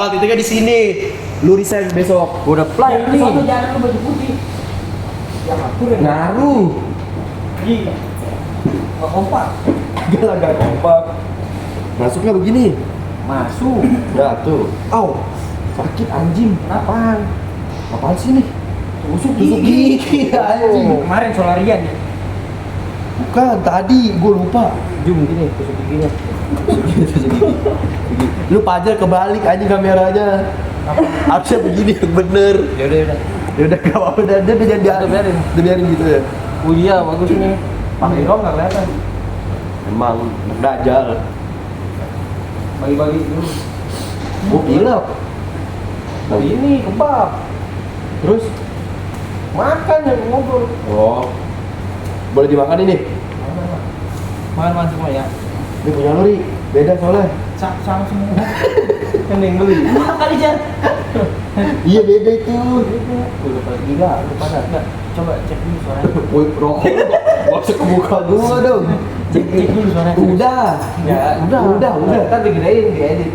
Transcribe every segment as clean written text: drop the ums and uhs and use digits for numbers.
wall titiknya di sini. Lu resign besok. Gua udah play nih. Satu jangan lu baju putih. Yang akur ya. Ngaruh. Gila. Nggak kompak. Gak kompak. Masuknya begini. Masuk. Udah tuh. Au. Sakit anjing. Apaan? Apaan sih nih? Tusuk Gigi anjing. Kemarin solarian ya. Bukan, tadi gue lupa. Jum gini, tusuk giginya. Lu pajar kebalik aja kameranya. Harusnya begini yang bener. Ya udah. Ya udah gak apa-apa, udah biarin. Udah biarin gitu ya. Oh iya, bagus nih. Pakai doang nggak kelihatan. Emang dajal. Bagi-bagi dulu. Gue pilek. Tapi ini kebab. Terus? Makan ya ngobrol. Oh. Boleh dimakan ini? Makan semua ya. Ini punya lu, Ri. Beda soalnya. Sama semua. Yang beli. Enak kali Jar. Iya beda itu. Udah pada gila, udah pada. Enggak. Coba cek dulu suaranya. Woi, rokok. Gak usah kebuka gua dong. Cek dulu suaranya. Udah. Ya, Udah. Kan digedein, diedit.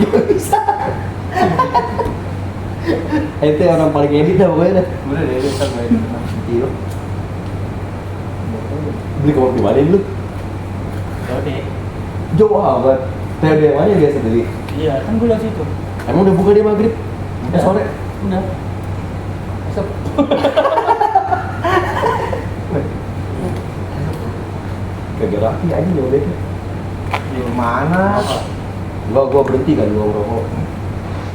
Gak bisa. Itu orang paling edit dah pokoknya dah. Udah deh, ntar gue edit. Iya. Beli kopi di mana lu? Ya udah. Jauh amat. TOD yang mana biasa beli? Iya, kan gue liat situ. Emang udah buka dia maghrib? Udah. Sore? Udah. Asap. Kagak rapi aja nyobeknya. Di mana? Gua berhenti kan gua ngerokok.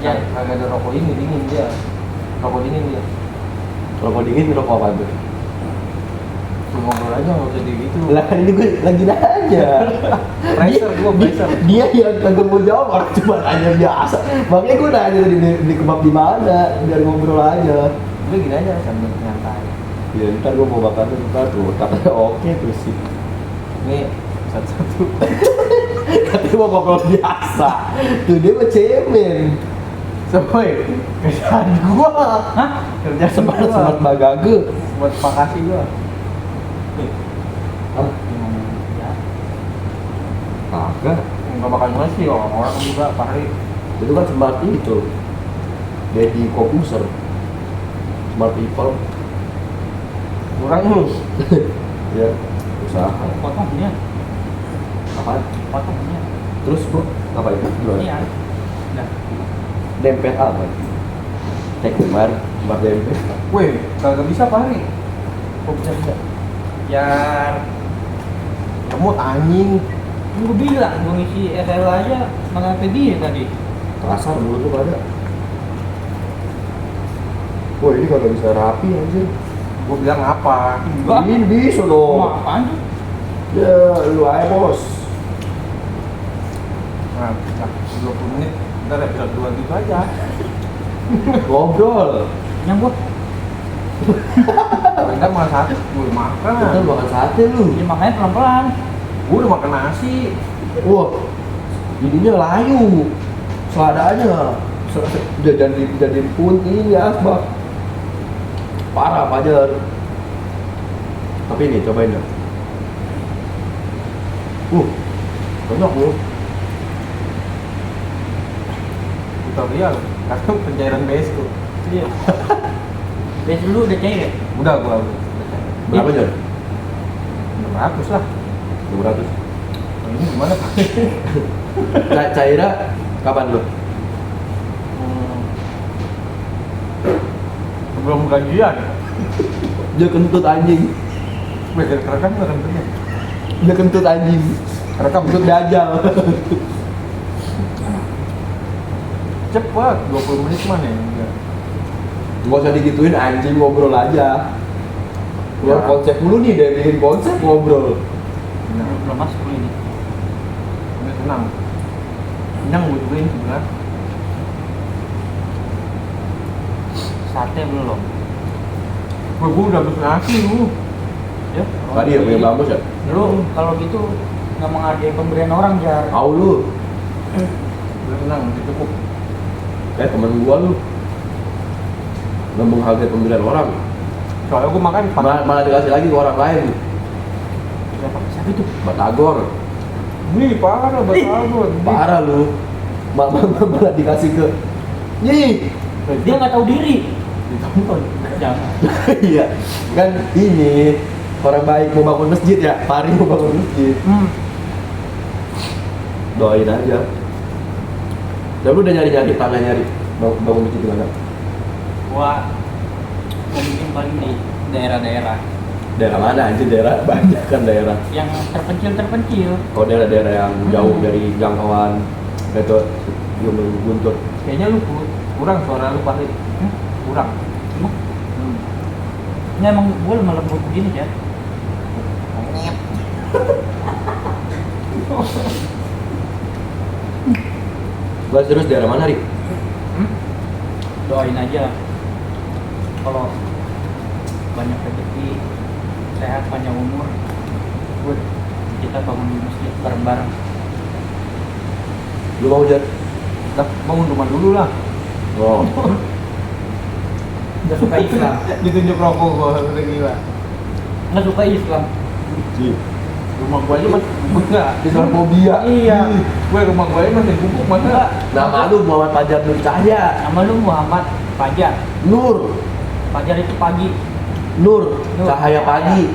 Ya, kagak ada rokok ini dingin dia. Rokok dingin dia. Rokok dingin rokok apa tuh? Lu ngobrol aja nggak usah gitu. Lah kan ini gue lagi nanya. Pressure, gua pressure. Dia yang kagak mau jawab, orang cuma nanya biasa. Makanya gue nanya tadi beli kebab di mana, biar ngobrol aja. Udah gini aja sambil nyantai. Ya ntar gue mau makan ntar tuh, katanya oke terus sih. Ini satu-satu. Katanya mau ngobrol biasa. Tuh dia mah cemen. Soy, kerjaan gua. Hah? Kerjaan Semat bagage. Buat makasih gua. Hah? Ya, Kagak. nggak bakal ngasih orang juga Pak Hari. Itu kan smart itu. Jadi komputer. Smart people. Kurang lu. Ya, usaha. Potong gini ya. Apaan? Potong gini ya. Terus bro, ngapain? Gimana? Iya. Nah, Dempet apa? Cek kemarin, smart dempet. weh, kagak bisa Pak Hari. Kok bisa? Ya, Kamu anjing. gua bilang gua ngisi SL aja mana dia tadi. Kasar dulu tuh pada. Wah ini kagak bisa rapi anjir. Gua bilang apa? Ini bisa Mau dong. apaan tuh? Ya lu aja bos. Nah, 20 menit. Ntar episode 2 gitu aja. Ngobrol. Yang gua enggak malah satu, gue makan. Kita makan sate lu. Ya makanya pelan-pelan. Gue udah makan nasi. Wah, ininya layu. Seladanya. Jadi punti ya asbak. Parah Fajar. Tapi ini cobain dong. Banyak lu. Kita lihat, karena pencairan BS tuh. Iya. BS dulu udah cair ya? Udah gua. Berapa Jar? 600 lah. 200. Ini gimana Pak? Caira kapan lu? Sebelum gajian. Dia kentut anjing. Bener kerekam nggak kentutnya? Dia kentut anjing. Rekam kentut dajal. Cepet, 20 menit mana ya? Enggak. Gak usah digituin anjing, ngobrol aja. Keluar Ya. konsep dulu nih, dari bikin konsep ngobrol. Nah, belum masuk ini. Udah tenang. Kenyang gue juga ini sebenernya. Sate belum. Gue udah habis nasi lu. Ya. Tadi ya punya bambus ya? Lu kalau gitu nggak menghargai pemberian orang Jar. Tahu lu. Udah tenang, udah cukup. Temen gua lu. Nggak menghargai pemberian orang. Soalnya gue makan Malah dikasih lagi ke orang lain. Siapa itu? Batagor. Wih, parah Batagor. Parah lu. malah dikasih ke nih. Dia nggak tahu diri. Ditonton. Jangan. Iya kan ini orang baik mau bangun masjid ya, Pari mau bangun masjid. Doain aja. Dan lu udah nyari tanah nyari bangun masjid di mana? Gua mungkin paling di daerah-daerah Daerah mana aja, daerah banyak kan daerah. yang terpencil. Kalau daerah-daerah yang jauh dari jangkauan itu Guntur. Kayaknya lu kurang suara lu Pak. Kurang. Ini emang gue lemah lembut begini ya. Gua terus daerah mana, Rik? Doain aja kalau banyak rezeki, sehat, panjang umur, buat kita bangun di masjid bareng-bareng. Lu mau Jar? Lah, bangun rumah dulu lah. Oh. Nggak suka Islam. Ditunjuk rokok gua udah gila. Nggak suka Islam. Di Rumah gua aja masih enggak. Islamophobia. Iya. Gue rumah gua aja masih bubuk masa. Nama lu Muhammad Fajar Nur Cahya. Nama lu Muhammad Fajar. Nur. Fajar itu pagi. Nur. Cahaya pagi.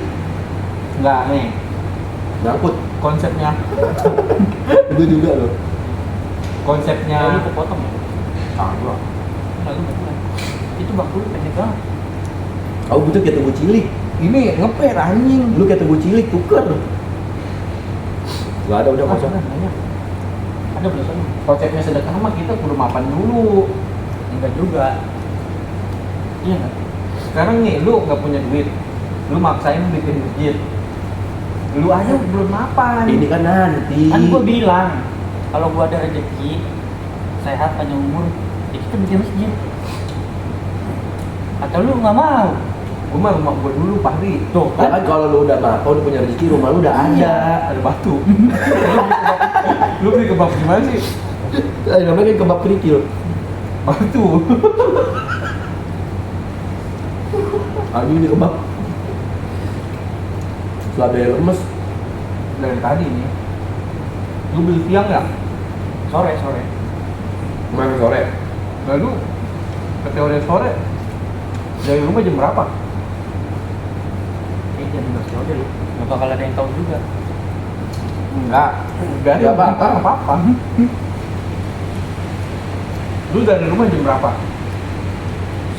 Enggak nih. Nyangkut. Konsepnya Itu juga loh. konsepnya Lu kepotong ya? gua. Nggak, lu betulan. Itu bang lu pendek banget. Aku butuh kayak tubuh cilik. Ini ngeper anjing. Lu kayak tubuh cilik tuker. Gak ada udah kosong. Ada belum sana? Konsepnya sedekah mah kita kudu mapan dulu. Enggak juga. Iya nggak? Sekarang nih lu nggak punya duit, lu maksain bikin masjid. Lu aja belum mapan. Ini kan nanti. Kan gua bilang kalau gua ada rezeki, sehat, panjang umur, ya kita bikin masjid. Atau lu nggak mau? Gua mah rumah gua dulu Pahri. Tuh Ya kan kalau lu udah mapan, udah punya rezeki, rumah lu udah ada. Ada batu. Lu beli kebab gimana sih? Namanya kan kebab kerikil. Batu. Anjing ini kebab. Selada lemes. Dari tadi nih. Lu beli siang ya? sore. Kemarin sore. Lalu ke teori sore dari rumah jam berapa? Jam 12 udah lu. Nggak bakal ada yang tahu juga. Enggak. Dari Nggak apa-apa. apa-apa. Lu dari rumah jam berapa?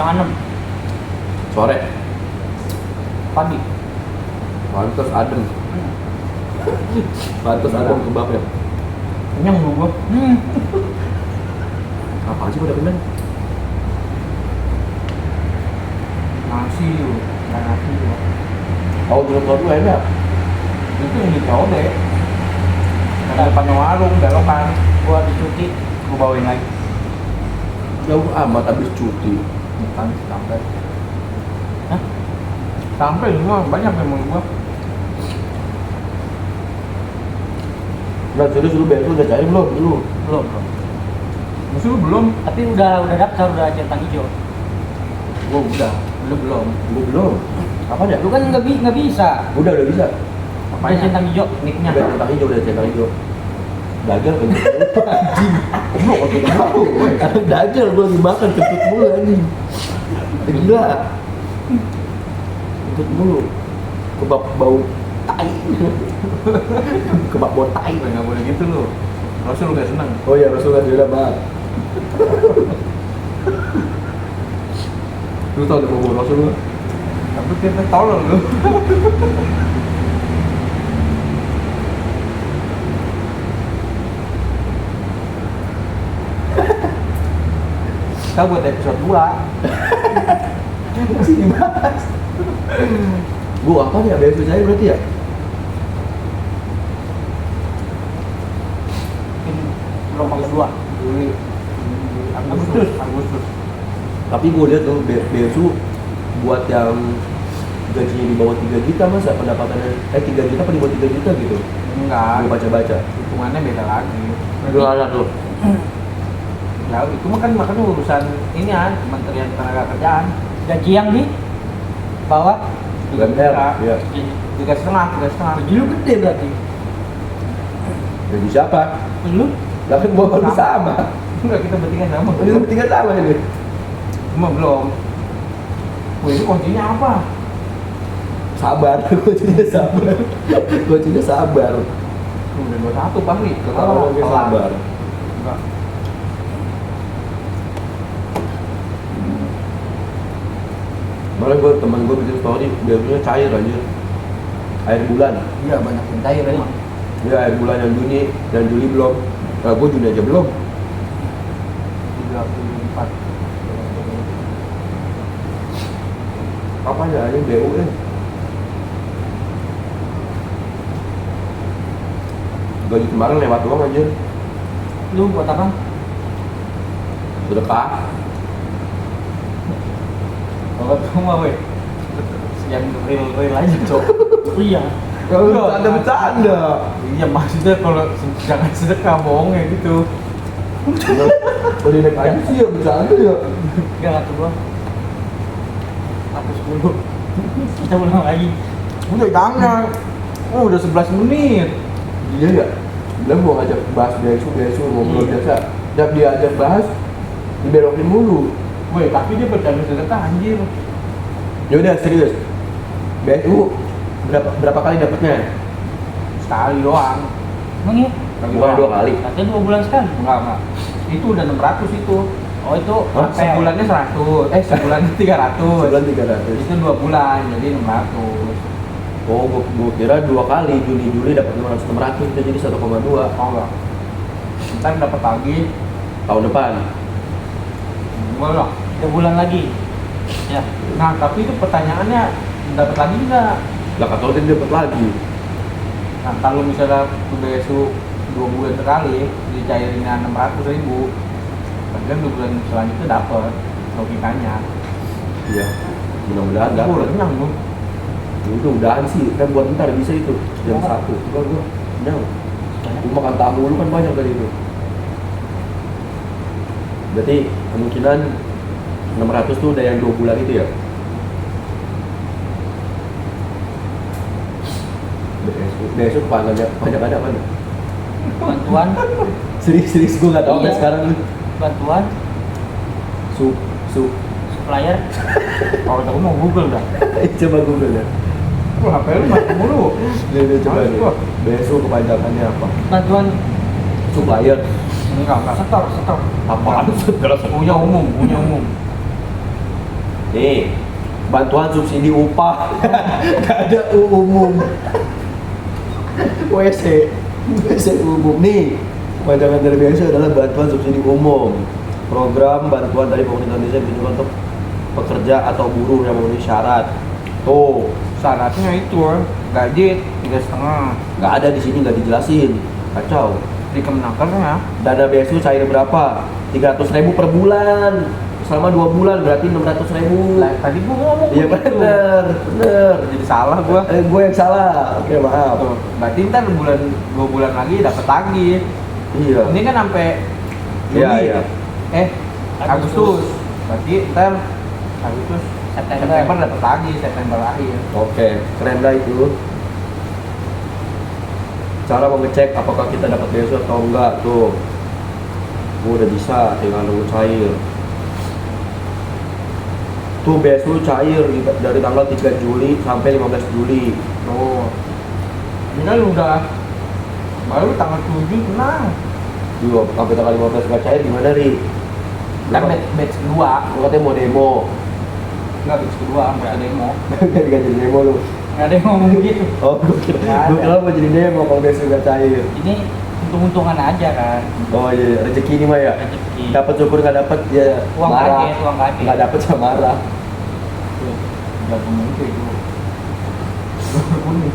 5:30 Sore. pagi. Pantes adem. Pantes adem kebabnya. Kenyang lu gua. Apa sih udah kenyang? Nasi lu. Nasi lu. Oh, belum tahu enak. Itu yang di Code. Yang depannya warung, belokan. Gua dicuti, gua bawain lagi. Jauh amat habis cuti. Bukan sampai. Hah? Sampai semua banyak memang gua. Nah, serius lu besok udah cari belum? Lu? Belum. Masih lu belum? Tapi udah daftar, udah centang hijau. Gua udah. Lu belum. Lu belum. Apa ya? Lu kan nggak bisa. Udah bisa. Udah centang hijau. Nicknya. Udah centang hijau, udah centang hijau. Dagang kan? Anjing. Goblok aku tahu. Karena dagang gua lagi makan kentut mulu anjing. Gila. Kentut mulu. Kebab bau tai. Kebab bau tai. Nggak boleh gitu lu. Rasul nggak seneng. Oh iya, Rasul kan juga banget. Lu tau udah mau Rasul lu? Tapi kita tolol lu. Kita buat episode 2. Masih dibahas. Gua apa ya? Besok saya berarti ya? Mungkin gelombang kedua. Juli, Agustus. Tapi gue lihat tuh BSU buat yang gajinya di bawah 3 juta masa pendapatannya 3 juta apa di bawah 3 juta gitu. Enggak. Gue baca-baca. Hitungannya beda lagi. Gimana tuh? Ya itu mah kan makanya urusan ini kan Kementerian Tenaga Kerjaan. Gaji yang di bawah UMR. Iya. 3,5. gaji lu gede berarti. Gaji siapa? Lu Lah kan gua baru sama. Enggak, kita bertiga sama. Kita bertiga sama ini. Cuma belum. Wih, itu kuncinya apa? Sabar, kuncinya sabar. Kuncinya sabar. Udah 21 Bang nih. Kalau dia sabar. Enggak. Malah teman gue bikin story, biasanya cair aja. Air bulan. Iya, banyak yang cair emang. Ya air bulan yang Juni dan Juli belum. Nah, gue Juni aja belum. 34. Apa aja ini BU ya? Gaji kemarin lewat doang aja. Lu buat apa? Sedekah. Kalau kamu mah weh. Yang real aja, Cok. Iya. Kalau bercanda. Iya, maksudnya kalau jangan sedekah bohong ya gitu. Udah naik aja sih ya bercanda ya. Enggak ngatur gua. Hapus dulu. Kita ulang lagi. Udah jangan. Oh, udah 11 menit. Iya ya. Bilang mau ngajak bahas besu ngobrol Iya. biasa. Tiap dia ajak bahas dibelokin mulu. Weh, tapi dia bercanda sedekah anjir. Ya udah serius. BSU berapa kali dapatnya? Sekali doang. Emang ya? Bukan 2 kali. Katanya 2 bulan sekali. Enggak. Itu udah 600 itu. Oh itu Hah? apel. Sebulannya 100. Sebulannya 300. Sebulan 300. Itu 2 bulan, jadi 600. Oh, gua kira 2 kali Juli dapat 600 itu jadi 1,2 Oh enggak. Ntar dapat lagi. tahun depan. Enggak lah. 3 bulan lagi. Ya. Nah, tapi itu pertanyaannya dapat lagi enggak? Lah kata dia dapat lagi. Nah, kalau misalnya BSU 2 bulan sekali dicairinnya 600.000, kan 2 bulan selanjutnya dapat logikanya. Iya. Mudah-mudahan Aku dapat. udah kenyang tuh. Mudah-mudahan sih kan buat ntar bisa itu jam 1. Gua kenyang. Gua makan tahu lu kan banyak dari itu. Berarti kemungkinan 600 tuh udah yang 2 bulan itu ya? Besok banyak ada apa nih? Bantuan, Serius gue nggak tahu Iya. sampai sekarang nih. bantuan, Su supplier. Kalau aku mau Google dah. coba Google ya. Wah, HP lu mati mulu. Dia coba Males nih. gua. Besok kepanjangannya apa? Bantuan Supplier. Enggak, setor. Apaan segala Punya umum. Nih, bantuan subsidi upah. Gak ada umum. WC umum nih. Kepanjangan dari BSU adalah bantuan subsidi umum. Program bantuan dari pemerintah Indonesia ditujukan untuk pekerja atau buruh yang memenuhi syarat. Tuh, Syaratnya itu gaji 3,5 nggak ada di sini, nggak dijelasin. Kacau. di Kemenakernya. Dana BSU cair berapa? 300.000 per bulan. Selama 2 bulan berarti 600.000. Lah, tadi gua ngomong Iya begitu. bener. Jadi salah gua. Gue yang salah. Oke maaf. Tuh, berarti ntar 2 bulan lagi dapat lagi. Iya. Ini kan sampai Iya Juli. iya. Agustus. Berarti ntar Agustus, September dapat lagi, September akhir. Oke, keren dah itu. Cara mengecek apakah kita dapat BSU atau enggak tuh. Gua udah bisa, tinggal nunggu cair. Tuh BSU cair dari tanggal 3 Juli sampai 15 Juli. Oh. Ini kan udah baru tanggal 7 tenang. Yo, sampai tanggal 15 nggak cair gimana, Ri? Kan batch kedua, Lu katanya mau demo. enggak batch kedua sampai ada demo. Gak jadi demo lu. Nggak ada yang ngomong gitu. Oh, gue Nggak ada. kira mau jadi demo kalau BSU nggak cair. Ini untung-untungan aja kan. Oh iya, rezeki ini mah ya. Rezeki. Dapat syukur nggak dapat ya Uang marah. kaget, uang kaget. Nggak dapat ya marah. Enggak mungkin itu. Kuning.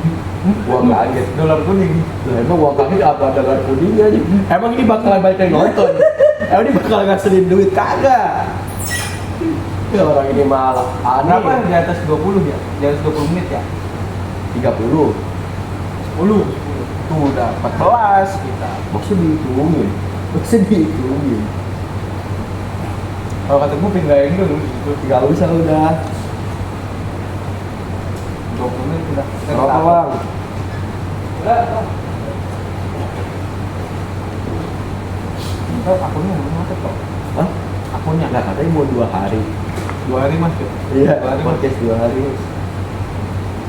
Uang kaget. Dolar kuning. Lah, emang uang kaget apa ada dolar kuningnya aja? Emang ini bakalan banyak yang nonton? Emang ini bakal ngasilin duit kagak? Ya orang ini malah aneh. Berapa di atas 20 ya? Di atas 20 menit ya? 30. 10. Tuh udah 14 kita. Maksudnya dihitungin. Maksudnya dihitungin. Kalau kata gue pinggain dulu gitu. Gak usah udah. 20 menit udah. Berapa bang? Udah. Enggak, akunnya apa toh? Hah? Akunnya Nggak, katanya mau 2 hari. 2 hari mas ya? Iya, 2 hari, Mas. podcast 2 hari.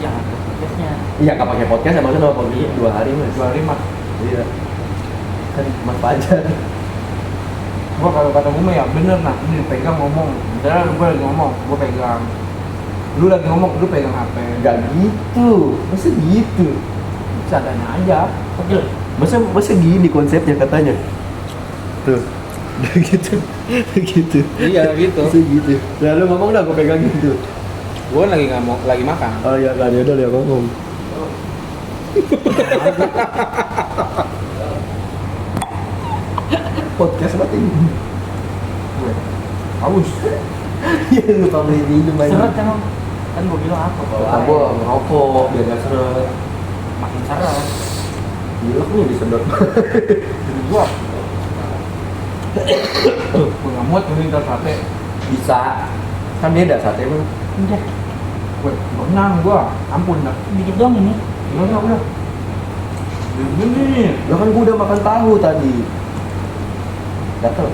Jangan ke podcastnya. Iya, nggak pakai podcast, emang kenapa podcast 2 hari mas? 2 hari mas. Iya. Kan Mas Fajar. Gua kalau kata gue mah ya bener, nah ini pegang ngomong. Misalnya gue lagi ngomong, gue pegang. Lu lagi ngomong, lu pegang HP. Nggak gitu, masa gitu? Seadanya aja. Pegel. Masa gini konsepnya katanya? Tuh, udah gitu, gitu. Iya gitu. Masa gitu. Nah, lu ngomong dah, gue pegang gitu. Gue lagi nggak mau, lagi makan. Oh iya, kan ya udah ya ngomong. Podcast mati. Gue haus. Ya lupa beli minum aja. Seret emang. Kan gue bilang apa? Kata gue ngerokok biar gak seret. Makin seret. Gila nih disedot. Jadi gue nggak muat gue minta sate. Bisa. Kan beda sate mah. Udah. Gue benang gue, ampun dah. Dikit doang ini. Udah. Ini. Lah kan gue udah makan tahu tadi. Gatel.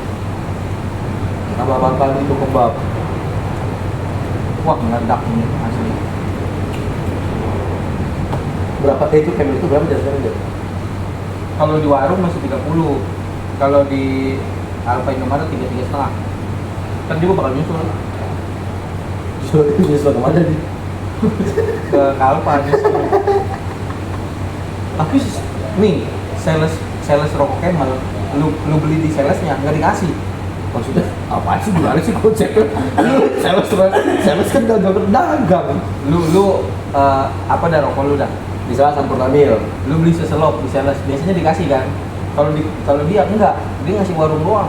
Sama makan itu kebab. Wah meledak ini asli. Berapa itu kemen itu berapa jadinya aja? Kalau di warung masih 30. Kalau di Alfa Indomaret 33,5. Kan juga bakal nyusul Justru kemana nih? ke Alfa nyusul. Tapi nih sales rokok Camel, lu beli di salesnya nggak dikasih. Maksudnya apaan sih, gimana sih konsepnya? Sales kan dagang. Lu apa dah rokok lu dah? Di salah Sampurnamil. Lu beli seselop di sales biasanya dikasih kan? Kalau dia enggak, dia ngasih warung doang.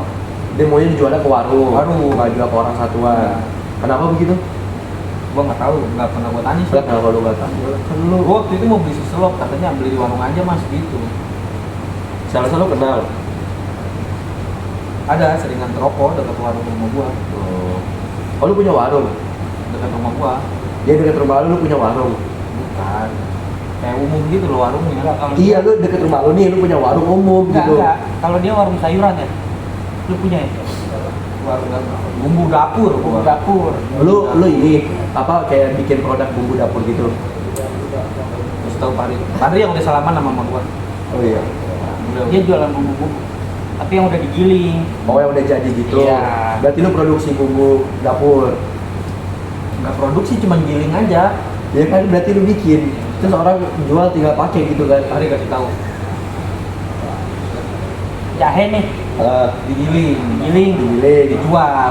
Dia maunya dijualnya ke warung. Warung. Nggak jual ke orang satuan. Nah. Kenapa begitu? Gua nggak tahu, nggak pernah gua tanya sih. Lah kenapa lu nggak tahu? Kan lu Gua waktu itu mau beli seselop, katanya beli di warung aja mas gitu. salah satu kenal. Ada seringan rokok dekat warung rumah gua, Oh lu punya warung? dekat rumah gua. Dia dekat rumah lu punya warung? Bukan. Kayak umum gitu loh warungnya. Iya, lu deket rumah lu nih, lu punya warung umum gitu. Enggak. Kalau dia warung sayuran ya. Lu punya ya? Warung bumbu dapur. Bumbu dapur. Lu ini apa kayak bikin produk bumbu dapur gitu? Terus tahu Pari yang udah salaman sama mama gua. Oh iya. Udah. Dia jualan bumbu-bumbu. Tapi yang udah digiling. Oh yang udah jadi gitu. Iya. Berarti lu produksi bumbu dapur. Nggak produksi, cuma giling aja. Ya kan berarti lu bikin. Terus orang jual tinggal pakai gitu kan. Pari kasih tahu. Jahe nih. Digiling. Giling. Digiling. Dijual.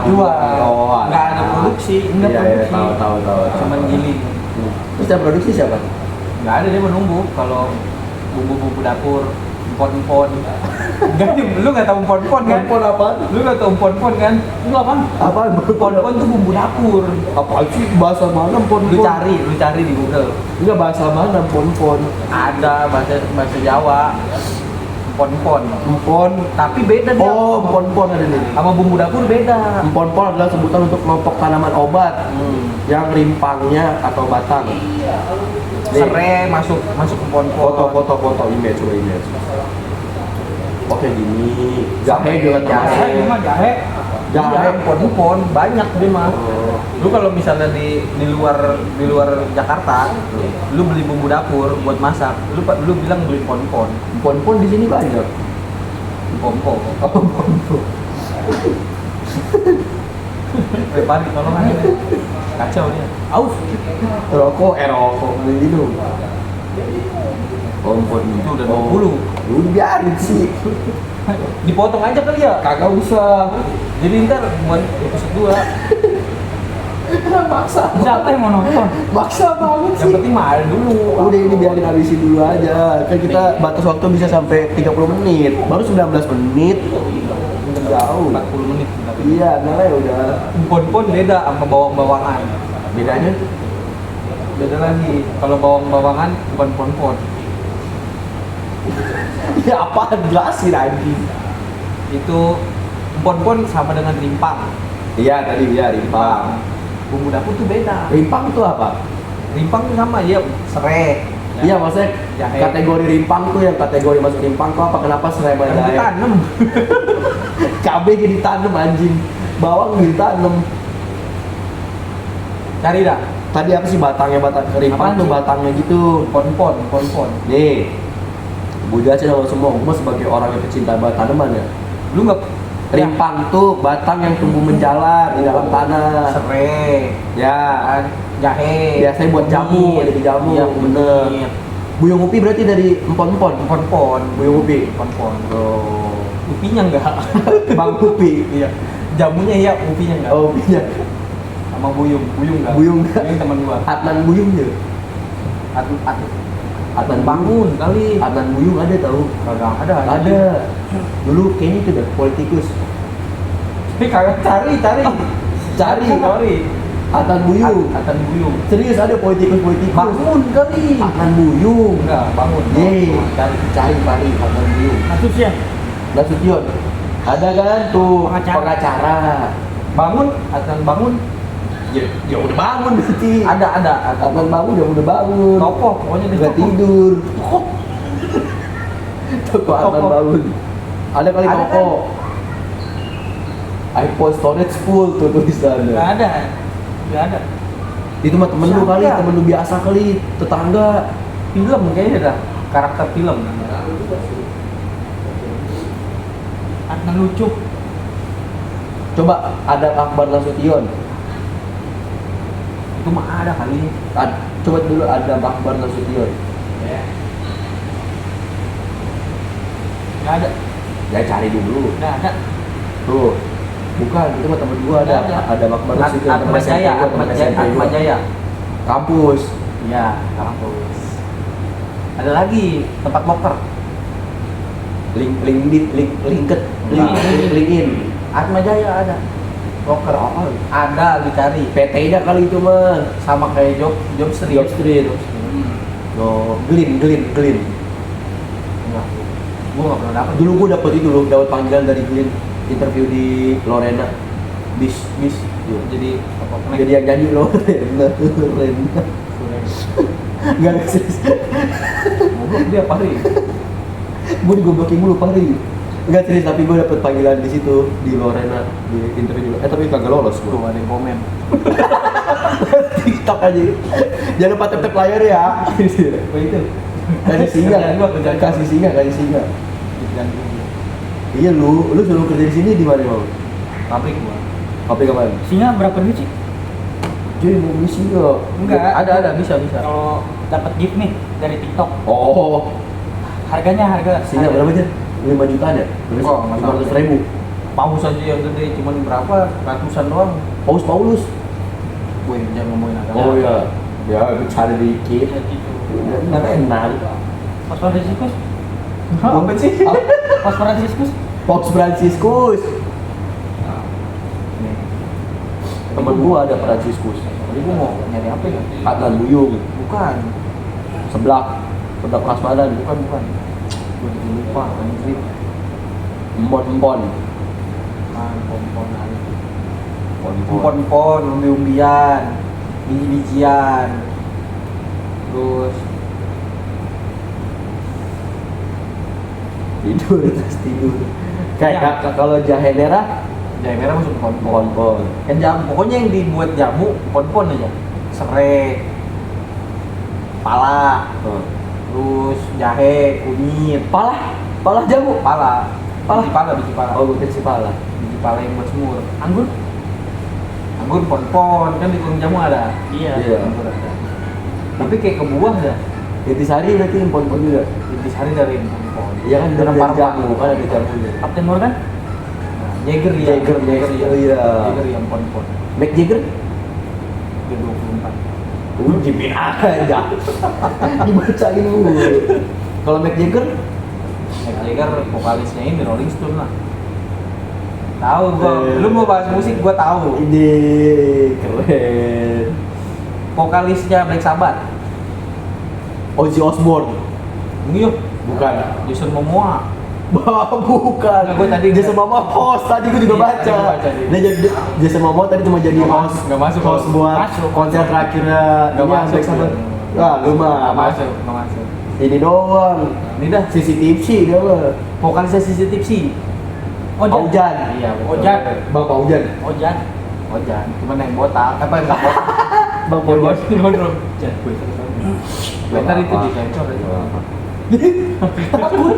Oh, Nggak ada produksi. Nggak Iya, produksi. tahu. Cuma giling. Terus yang produksi siapa? Nggak ada, dia menunggu kalau bumbu-bumbu dapur empon-empon. Enggak nih, lu nggak tahu empon-empon kan? Empon apaan? Lu nggak tahu empon-empon kan? Lu apaan? Apaan? Empon-empon tuh bumbu dapur. Apaan sih bahasa mana empon? Lu cari di Google. Enggak bahasa mana empon. Ada bahasa Jawa. Empon-empon. Empon. Tapi beda dia. Oh, empon ada nih. Sama bumbu dapur beda. Empon adalah sebutan untuk kelompok tanaman obat yang rimpangnya atau batang. Serai masuk empon-empon. Foto image, coba image. Oke gini. Jahe juga Jahe, termasuk. ini mah jahe. Jahe. Iya, empon-empon banyak dia mah. Oh. Lu kalau misalnya di luar Jakarta, lu beli bumbu dapur buat masak, lu bilang beli empon-empon. Empon di sini banyak. Empon-empon. Oh, empon. Pari tolong aja. Kacau dia. Aus. Rokok minum. Empon Itu udah 20. Lu biarin sih. Dipotong aja kali ya. Kagak usah. Jadi ntar buat episode 2. Maksa. Siapa yang mau nonton? Maksa banget Yang sih. penting mahal dulu. Udah ini biarin habisin dulu aja. Kan kita batas waktu bisa sampai 30 menit. Baru 19 menit. Udah jauh. 40 menit. Iya, nah ya udah. Empon-empon beda sama bawang-bawangan. Bedanya? Beda lagi. Kalau bawang-bawangan bukan empon-empon. Ya apaan? Jelasin anjing. Itu empon-empon sama dengan rimpang. Iya tadi ya rimpang. Bumbu dapur tuh beda. Rimpang itu apa? Rimpang tuh sama ya, serai. Iya maksudnya Jahe. kategori rimpang tuh yang kategori masuk rimpang tuh apa? Kenapa serai sama Kan jahe? ditanam. Cabai gini ditanam anjing, bawang gini ditanam. Cari dah. Tadi apa sih batang rimpang Apaan tuh sih? batangnya gitu. Pon-pon. Nih, gue jelasin sama semua. Gue sebagai orang yang pecinta tanaman ya. Lu nggak Rimpang tuh batang yang tumbuh menjalar di dalam tanah. serai, Ya, kan? Jahe. biasanya buat jamu, kunyit. jadi jamu. Iya, Bener. kunyit. Buyung upi berarti dari empon-empon. Pon-pon. Buyung upi. Pon-pon. Oh, Upinya enggak. bang upi. Iya. Jamunya iya, upinya enggak. Oh, upinya. Sama buyung enggak. Buyung enggak. Buyung teman gua. Adnan Buyung ya. Adnan bangun kali. Adnan Buyung ada tahu? Kagak ada. Ada. Dulu kayaknya itu dah politikus. Tapi kagak cari. Cari. Adnan Buyung. Adnan Buyung. Serius ada politikus. Bangun kali. Adnan Buyung. Enggak, bangun. Yeay, Cari. cari Adnan Buyung. Nasution. Nasution. Ada kan tuh Pengacara. pengacara. Bangun, Adnan bangun. Ya udah bangun berarti. Ada. Adnan bangun ya udah bangun. Tokoh, pokoknya di Nggak tokoh. tidur. Toko Adnan Tokoh. bangun. Ada kali Ada toko. iPhone storage full tuh tulisannya. Nggak ada. Itu mah temen lu Siapa? kali, temen lu biasa kali, tetangga. Film kayaknya dah. Karakter film. Adnan lucu. Coba ada Akbar Nasution. Itu mah ada kali. Coba dulu ada Akbar Nasution. Nggak ada. Ya cari dulu. Nggak ada. Tuh. Bukan, itu mah temen gua ada. Nggak ada. Ada Akbar Nasution temen Atma SMP Jaya, gua, temen SMP gua. Atma Jaya. Kampus. Iya, kampus. Ada lagi tempat loker. LinkedIn. Atma Jaya ada. Loker. Oh, Ada dicari. PT-nya kali itu mah. Sama kayak Job Street. Job Street. No, Glin. Enggak. Gua nggak pernah dapet. Dulu gua dapet itu loh, dapet panggilan dari Glin, interview di Lorena. Bis. Jadi apa? Jadi yang nyanyi Lorena. Enggak serius. Goblok dia pari. Gue digoblokin mulu Pari. Enggak serius, tapi gue dapet panggilan di situ di Lorena di interview. Tapi kagak lolos Tuh gue. ada yang komen. TikTok aja. Jangan lupa tap layar ya. Apa itu? Kasih singa, Kerjaan gua, kerjaan kasih singa. Kerjaan gua. Iya lu suruh kerja di sini di mana mau? Pabrik gua. Kopi kapan? Singa berapa duit sih? Jadi mau beli singa. Enggak. Ada bisa. Kalau dapat gift nih dari TikTok, Oh, harga singa berapa aja? 5 jutaan ya? Enggak, nggak 500.000. Paus aja yang gede cuman berapa? Ratusan doang. Paulus. Gue jangan ngomongin agama. Oh iya. Ya, cari dikit. Ya gitu. Nggak enak. Paus Franciscus? Apa sih? Paus Franciscus? Paus Franciscus. Nih. Temen gua ada Franciscus. Tadi gua mau nyari apa ya? Adnan Buyung. Bukan. Sebelah Prasmanan. Bukan. Gue jadi lupa anjir. Empon. Pon-pon, umbi-umbian, biji-bijian. Terus tidur. Kayak kalau jahe merah, jahe merah masuk pon-pon. pon. Kan jamu, pokoknya yang dibuat jamu pon-pon aja. Serai, pala, terus jahe, kunyit, Pala jamu. pala, biji pala, Oh, bukan si pala. biji pala yang buat semur. Anggur pon-pon kan di kurung jamu ada. Iya. Iya. Anggur ada. Tapi kayak ke buah dah. Intisari berarti empon juga. Intisari dari pon-pon. Iya kan Ada dari parfum. jamu, kan ada jamunya. Kapten Morgan? Jaeger ya. Jaeger, ya. iya. Jaeger yang pon-pon. Mac Jagger? Dia 24. Jipin aja. Dibacain dulu. Kalau Mac Jagger? Mick Jagger vokalisnya ini Rolling Stone lah. Tahu gua. Eh. Lu mau bahas musik gua tahu. Ini keren. Vokalisnya Black Sabbath. Ozzy Osbourne. Iya. Bukan. Jason Momoa. Bukan. Nggak, gua tadi Jason Momoa host tadi gue juga Iya, baca. tadi gua baca, iya. Dia jadi Jason Momoa tadi cuma jadi Nggak host. masuk, nggak masuk. Host buat Masuk. konser terakhirnya Nggak ini masuk, Black Sabbath. iya. Wah, lu mah Nggak masuk, nggak masuk. ini doang. Ini dah CCTV dia mah. vokalisnya CCTV. Paujan. Iya, betul. Ojan. Bang Paujan. Ojan. Ojan, cuman yang botak. Apa yang nggak botak? Bang Yang Paujan. gondrong. Jangan gue Bentar itu di sensor aja. Takut.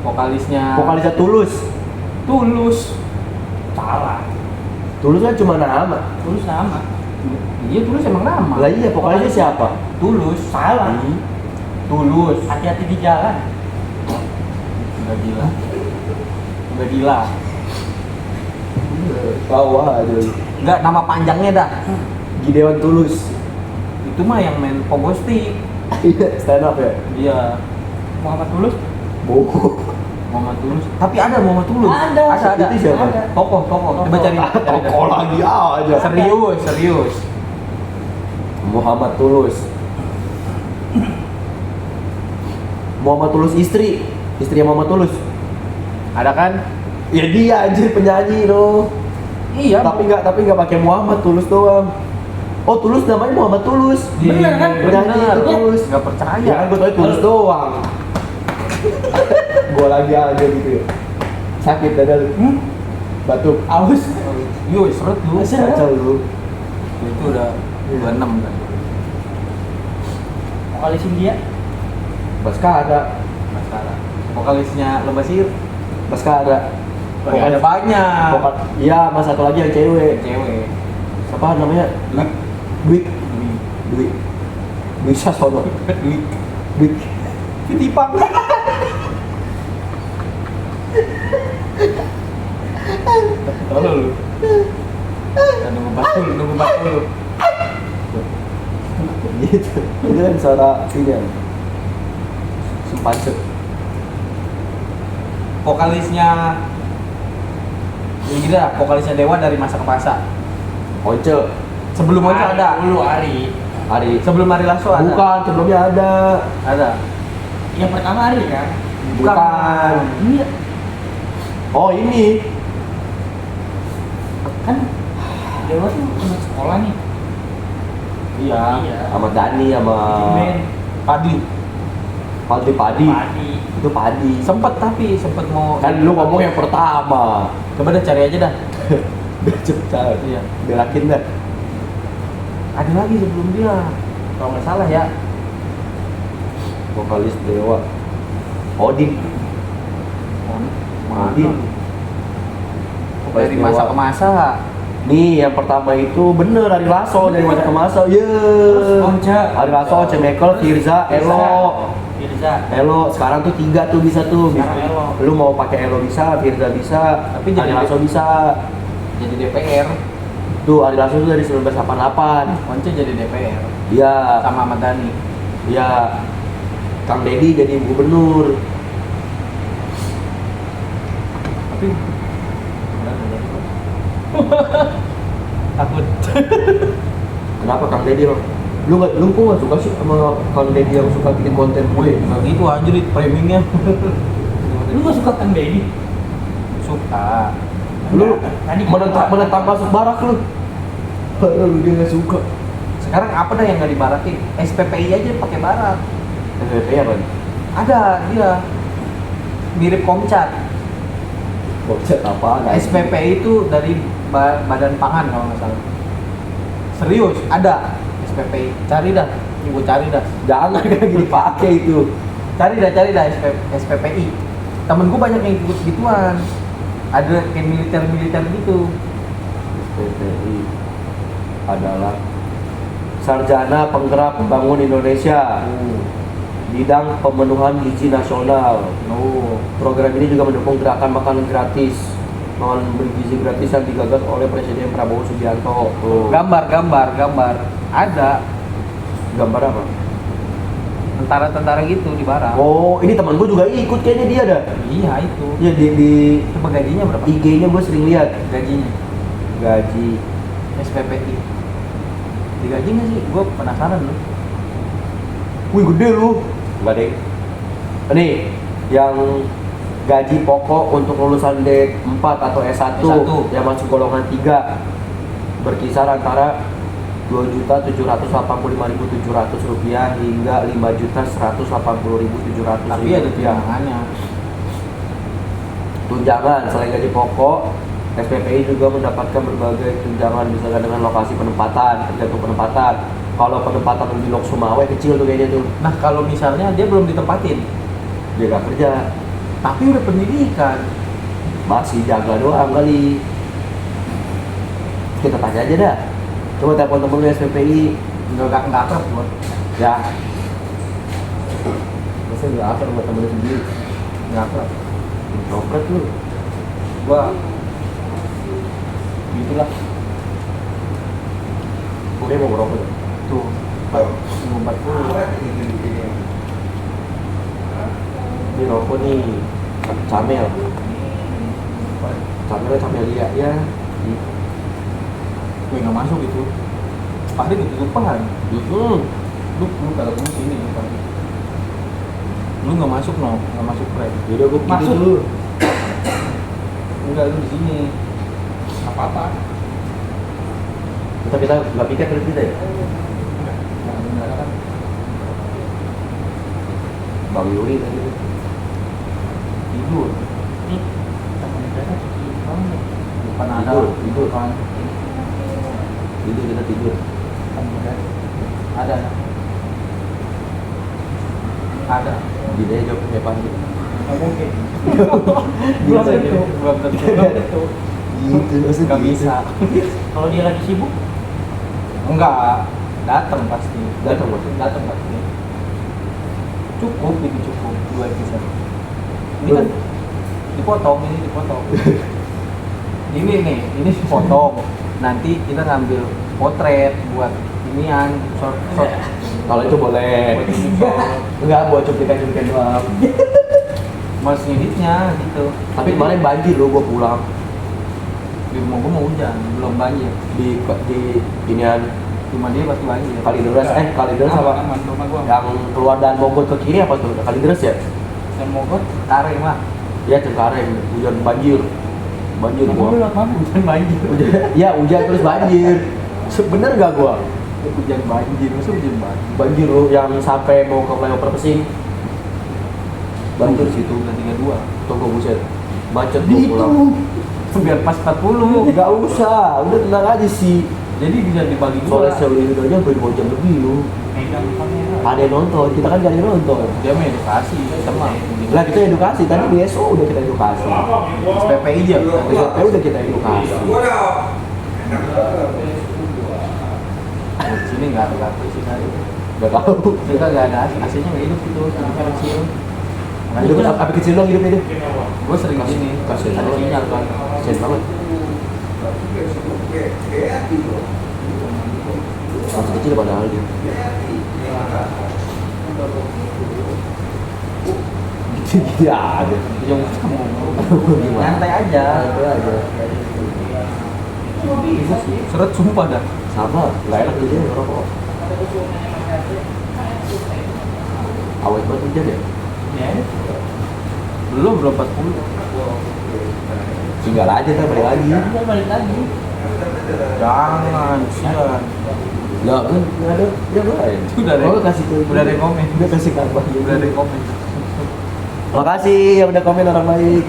Vokalisnya Tulus. Tulus. Salah. Tulus kan cuma nama. Tulus sama. Iya, Tulus emang nama. Lah iya, vokalisnya siapa? Tulus. Salah. Tulus. Hati-hati di jalan. Udah gila. Udah gila. Tahu aja. Enggak, nama panjangnya dah. Gideon Tulus. Itu mah yang main Pogosti. Iya, stand up ya. Iya. Muhammad Tulus. Bohong. Muhammad Tulus. Tapi ada Muhammad Tulus. Ada. Ada. Itu siapa? Ada. Tokoh. Coba cari. Toko lagi aja. Serius. Muhammad Tulus. Muhammad Tulus istri Muhammad Tulus. Ada kan? Ya dia anjir penyanyi loh. Iya. Tapi nggak pakai Muhammad Tulus doang. Oh Tulus namanya Muhammad Tulus. Bener kan? Penyanyi itu Tulus. Enggak percaya. Ya kan gue tau Tulus doang. Gua lagi aja gitu ya. Sakit dada lu. Batuk. Aus. Yo, seret lu. Kacau lu. Itu udah 26 kan. Vokalis India. Baskara. Masalah. Vokalisnya Lebasir. Baskara. Ada banyak. Iya, mas satu lagi yang cewek. Cewek. Siapa namanya? Duit. Dwi bisa sono. Dwi Titipang. Tolong lu. Kita nunggu batul lu. Gitu. Itu kan suara sinyal. Sumpansek. Vokalisnya ini dah, vokalisnya Dewa dari masa ke masa. Once. Sebelum Once ada. Dulu Ari. Ari. Sebelum Ari Lasso ada. Bukan, sebelumnya ada. Ada. Yang pertama Ari kan? Bukan. Iya. Oh ini. Kan Dewa tuh teman sekolah nih. Iya. Sama Dani sama Ben. Padi. Padi. Padi. Itu Padi. Sempet mau. Kan lu ngomong yang pertama. Coba dah cari aja dah. Biar cepet. Iya. Belakin dah. Ada lagi sebelum dia. Kalau nggak salah ya. Vokalis Dewa. Odin. Odin. Dari masa ke masa. Nih yang pertama itu bener Ari Lasso dari masa ke masa. Terus Once. Ari Lasso, Once Mekel, Firza, Elo. Firza. Sekarang tuh 3 tuh bisa tuh. Sekarang Elo. Lu mau pakai Elo bisa, Firza bisa, Tapi jadi Ari Lasso bisa. Jadi DPR. Tuh Ari Lasso tuh dari 1988. Once jadi DPR. Iya, Sama Ahmad Dhani. iya. Kang Deddy jadi gubernur. Tapi takut. Kenapa Kang Deddy bang? Lu kok gak suka sih sama Kang Deddy yang suka bikin konten gue? Nggak gitu anjir framingnya. Lu gak suka Kang Deddy? Suka. Lu Tadi menentang masuk barak lu. Lu dia gak suka. Sekarang apa dah yang nggak dibarakin? SPPI aja pakai barak. SPP apa nih? Ada dia. Mirip Komcat. Konsep apa? SPPI itu dari Badan Pangan kalau nggak salah. Serius, ada SPPI. Cari dah, gue cari dah. Jangan kayak gini pakai itu. Cari dah SPPI. Temen gue banyak yang ikut gituan. Ada kayak militer gitu. SPPI adalah Sarjana Penggerak Pembangunan Indonesia. Bidang pemenuhan gizi nasional. Program ini juga mendukung gerakan makanan gratis, makanan bergizi gratis yang digagas oleh Presiden Prabowo Subianto. Tuh. Gambar. Ada Gambar apa? tentara gitu di barak. Oh, ini teman gue juga ikut kayaknya dia dah. Iya itu. Ya di Coba gajinya berapa? IG-nya gue sering lihat Gajinya gaji. SPPI. Digaji nggak sih? Gue penasaran loh. Wih gede lu. Enggak deh. Nih yang gaji pokok untuk lulusan D4 atau S1, S1. yang masuk golongan 3 berkisar antara Rp2.785.700 hingga Rp5.180.700. Tapi ada tunjangannya. Tunjangan selain gaji pokok, SPPI juga mendapatkan berbagai tunjangan misalkan dengan lokasi penempatan, tergantung penempatan. Kalau penempatan di Lok Sumawe kecil tuh kayaknya tuh, Nah kalau misalnya dia belum ditempatin, dia gak kerja, tapi udah pendidikan, masih jaga doang kali. Kita tanya aja dah. Coba telepon temen lu SPPI. nggak akrab buat, Ya. Masa nggak akan buat temen lu sendiri? nggak akrab. Introvert lu. Gua gitulah Oke mau ngerokok ya? tuh 40. Ini rokok nih Camel. Camelnya Camelia ya. Gue nggak masuk itu. Pasti ketutupan. Hmm. Lu kalau kamu sini lu Pak. Lu nggak masuk nggak masuk pre. Yaudah gue Masuk. masuk dulu. Enggak lu di sini. Apa-apa. Kita nggak piket terus kita ya? Nggak benar kan. Bang Yuri tadi. Tidur. Nih, temen saya cuci banget. Depan ada Tidur. kan. Tidur kita tidur. Ada. Ada. Gini aja punya pagi. Nggak mungkin. Belum tentu. Belum tentu. Gitu, maksudnya Nggak gitu. bisa. Kalau dia lagi sibuk, Enggak. Datang pasti. Datang maksudnya? Datang pasti. Cukup ini cukup 2 episode. Ini Belum. kan dipotong, ini dipotong. Ini nih, ini dipotong. Nanti kita ngambil potret buat inian short. Kalau itu boleh. Buat ini short. Enggak buat cuplikan-cuplikan doang. Mas ngeditnya gitu. Tapi kemarin banjir loh gua pulang di rumah gua mau hujan, belum banjir. di inian Cuma dia pasti banjir. Kalideres Kalideres sama Aman, rumah gua. yang keluar dan Bogor ke kiri apa tuh? Kalideres ya? Dan Mogot Kareng lah. Iya Cengkareng, hujan banjir. Banjir gua. Lewat mana? Hujan banjir. Hujan, ya hujan terus banjir. Bener gak gua? Hujan banjir, masa hujan banjir? Banjir loh yang sampai mau ke flyover Pesing. Banjir situ. Udah 32. Tunggu buset. Macet gua Gitu. pulang. Biar pas 40. Enggak usah, udah tenang aja sih. Jadi bisa dibagi Soalnya dua. saya udah nyampe 2 jam lebih lu. pegang kamera. Ada yang nonton, kita kan gak ada yang nonton. Dia mengedukasi, sama. Lah kita edukasi, tadi di SO udah kita edukasi. SPPI aja. SPP udah kita edukasi. Di sini nggak ada sih kali. Gak tahu. Kita nggak ada AC-nya nggak hidup gitu, cuma kecil. Hidup apa kecil dong hidup ini? Gue sering di sini, Kasian ada banget. sinyal kan. Kasian banget. Masih kecil padahal dia. Gitu ada. Yang nyantai aja. Nyantai aja. Seret sumpah dah. Sama, nggak enak gitu ngerokok. Awet banget hujan ya? Ya, Belum 40. Tinggal aja kan balik lagi. udah balik lagi. Jangan, sian. Lah kan nggak ada yang lain. Udah deh. Oh, kasih ke Udah ada yang komen. Udah kasih kabar. Udah ada yang komen. Makasih yang udah komen orang baik.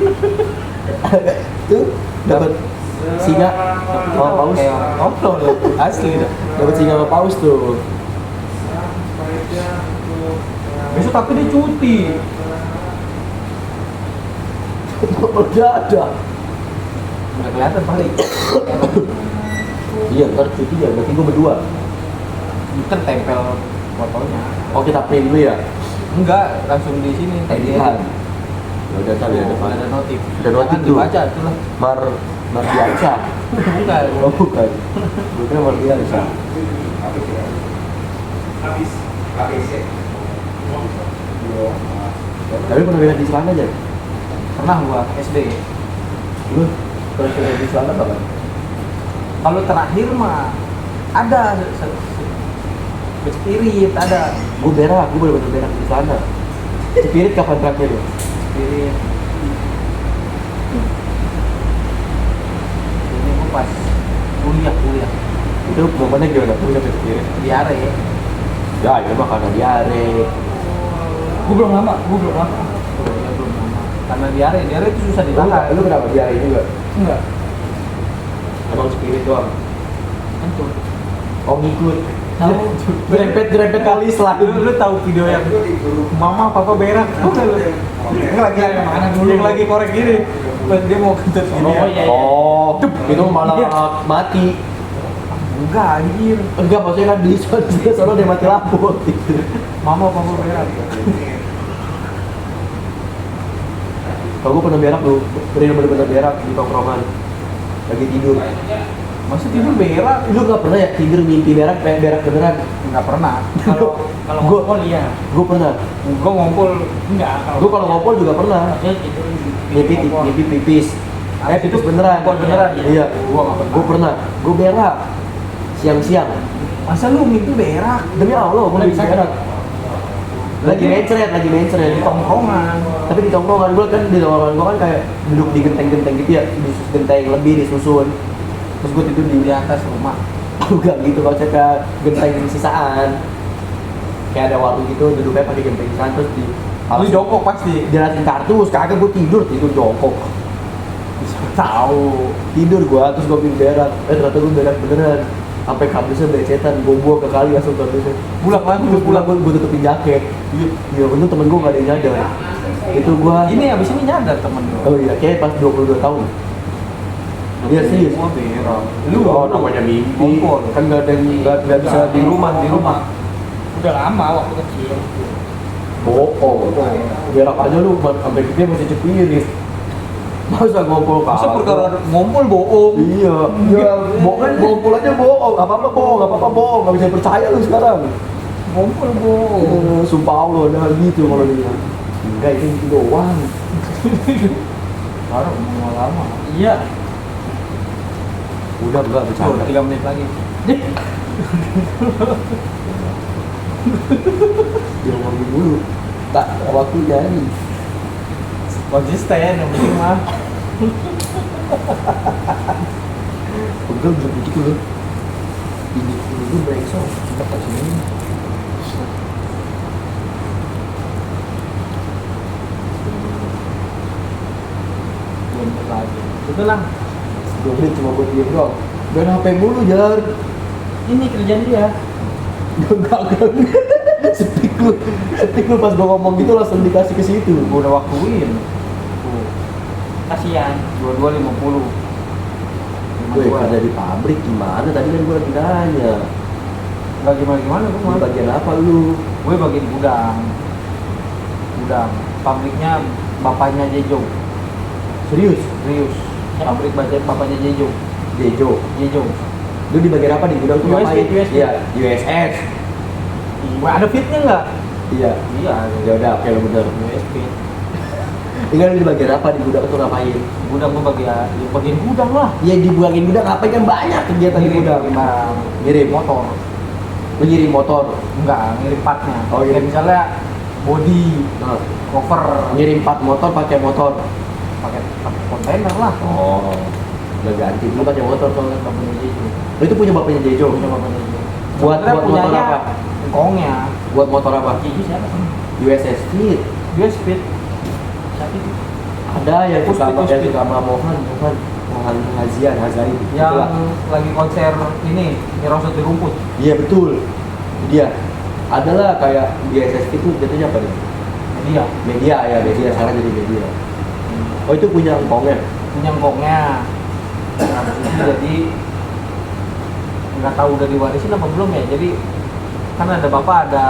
Tuh dapat singa sama paus. Kayak orang ngobrol loh. Asli dah. Dapat singa sama paus tuh. Besok tapi dia cuti. Udah ada. Udah kelihatan paling. Iya, ntar cuti ya. Berarti gue berdua. Kan tempel fotonya. Oh kita print dulu ya. Enggak, langsung di sini. Editan. Ya udah ntar ya depan. Ada notif. Ada notif Jangan tuh. dibaca itulah. Mardiansa. Bukan. Oh bukan. Gue kira Mardiansa. Tapi pernah lihat di celana aja. Pernah gua SD. Lu pernah lihat di celana apa kan? Kalau terakhir mah ada Spirit ada. Gue berak, gue bener-bener berak di celana. Spirit kapan terakhir lu? Spirit Ini gue pas kuliah Itu momennya gimana? Punya kecil. diare. Ya, itu mah karena diare. Gue belum lama. Oh, ya belum lama. Karena diare itu susah ditahan. Lu kenapa diare juga? Enggak. Emang spirit doang. Kentut. Oh ngikut. Tahu. Jerempet kali selang. Lu tahu video yang mama papa berak? Yang lagi Mana dulu? yang lagi korek gini. Pas dia mau kentut gini. Oh, ya. iya. Oh, itu malah mati. Enggak anjir. Enggak, maksudnya kan di sono dia mati lampu. Mama papa berak. Kalau gue pernah berak tuh, bener-bener berak di tongkrongan. Lagi tidur. Masa tidur berak? Lu nggak pernah ya tidur mimpi berak kayak berak beneran? Enggak pernah. Kalau Gua- ngompol iya. Gue pernah. Gua ngumpul Enggak. Gue kalau ngompol juga pernah. Maksudnya tidur Mimpi pipis. Pipis beneran. Ngompol beneran, Iya. Gua nggak pernah. Gue pernah. Gue berak siang-siang. Masa lu mimpi berak? Demi Allah, gue lagi berak. Lagi mencret Di tongkrongan. Tapi di tongkrongan gue kan kan kayak duduk di genteng-genteng gitu ya, disusun genteng lebih disusun. Terus gue tidur Di atas rumah. enggak gitu, kalau saya ke genteng sisaan. Kayak ada warung gitu, duduknya pakai genteng sisaan terus di Lu jongkok pasti. jelasin kartus, kagak gue tidur jongkok. Tahu. Tidur gua terus gue berak, ternyata gue berak beneran. Sampai kardusnya belecetan, gue buang ke kali langsung kardusnya. Pulang lagi, Terus pulang gue tutupin jaket. Iya, untung temen gue gak ada yang nyadar. Itu gua. Ini abis ini nyadar temen lu. Oh iya, kayak pas 22 tahun. Iya serius. Gua berak. Lu namanya mimpi. Ngumpul. Kan nggak ada yang nggak bisa di rumah. Udah lama waktu kecil. Bohong. Berak aja lu sampai gede masih cepirit. Masa ngumpul Masa kagak? perkara ngumpul bohong. Iya, iya, ngumpul aja bohong, apa-apa bohong, nggak bisa percaya lu sekarang. Ngumpul bohong. Sumpah Allah, ada hal gitu kalau dia. Enggak, itu gitu doang. Baru mau lama. Iya. Udah enggak bercanda. 3 menit lagi. Dia ngomongin dulu. Tak waktunya nih. Konsisten yang penting mah. Pegel belum gitu loh. Ini gue brengsek. Kita pas ini. Belum lagi. Itu lang. 2 menit cuma buat dia doang. Main HP mulu jar. Ini kerjaan dia. Enggak. Setik lu pas gua ngomong gitu langsung dikasih ke situ. Gua udah waktuin. Tuh. Kasihan. 22.50. Gue kerja di pabrik gimana? Tadi kan gua lagi nanya. Enggak gimana lu Di mah. bagian apa lu? Gue bagian gudang. Pabriknya bapaknya Jejo. Serius? Serius. Pabrik bapaknya Jejo. Dejo. Jejo. Lu di bagian apa di gudang tuh USP, ngapain? USP. Iya, USS. Wah, ada fitnya nggak? Iya. Iya. Ya udah, oke lu bener. USP. Tinggal di bagian apa di gudang tuh ngapain? Gudang gue bagian gudang lah. Ya di bagian gudang ngapain kan banyak kegiatan di gudang. barang. Ngirim Motor. Lu ngirim motor. Enggak, ngirim partnya. Oh, iya. Kayak misalnya body, Nah, cover, ngirim part motor pakai motor. pakai kontainer lah. Oh. Udah ganti dulu pakai motor soalnya. Bapaknya Jejo. Lu itu punya bapaknya Dejo. Punya bapaknya Jejo. Buat Sebenarnya motor punyanya apa? Engkongnya. Buat motor apa? Gigi siapa? USS Speed. Dia speed. Siapa itu? Ada yang Speed, suka sama Speed. yang suka sama Mohan Hazain. Yang Itulah. lagi konser ini, nyerosot di rumput. Iya betul. Dia adalah kayak di SSP itu jatuhnya apa nih? Dia Media ya, media sekarang jadi media. Oh itu punya engkongnya. punya engkongnya. Nah, di situ jadi nggak tahu udah diwarisin apa belum ya. Jadi kan ada bapak ada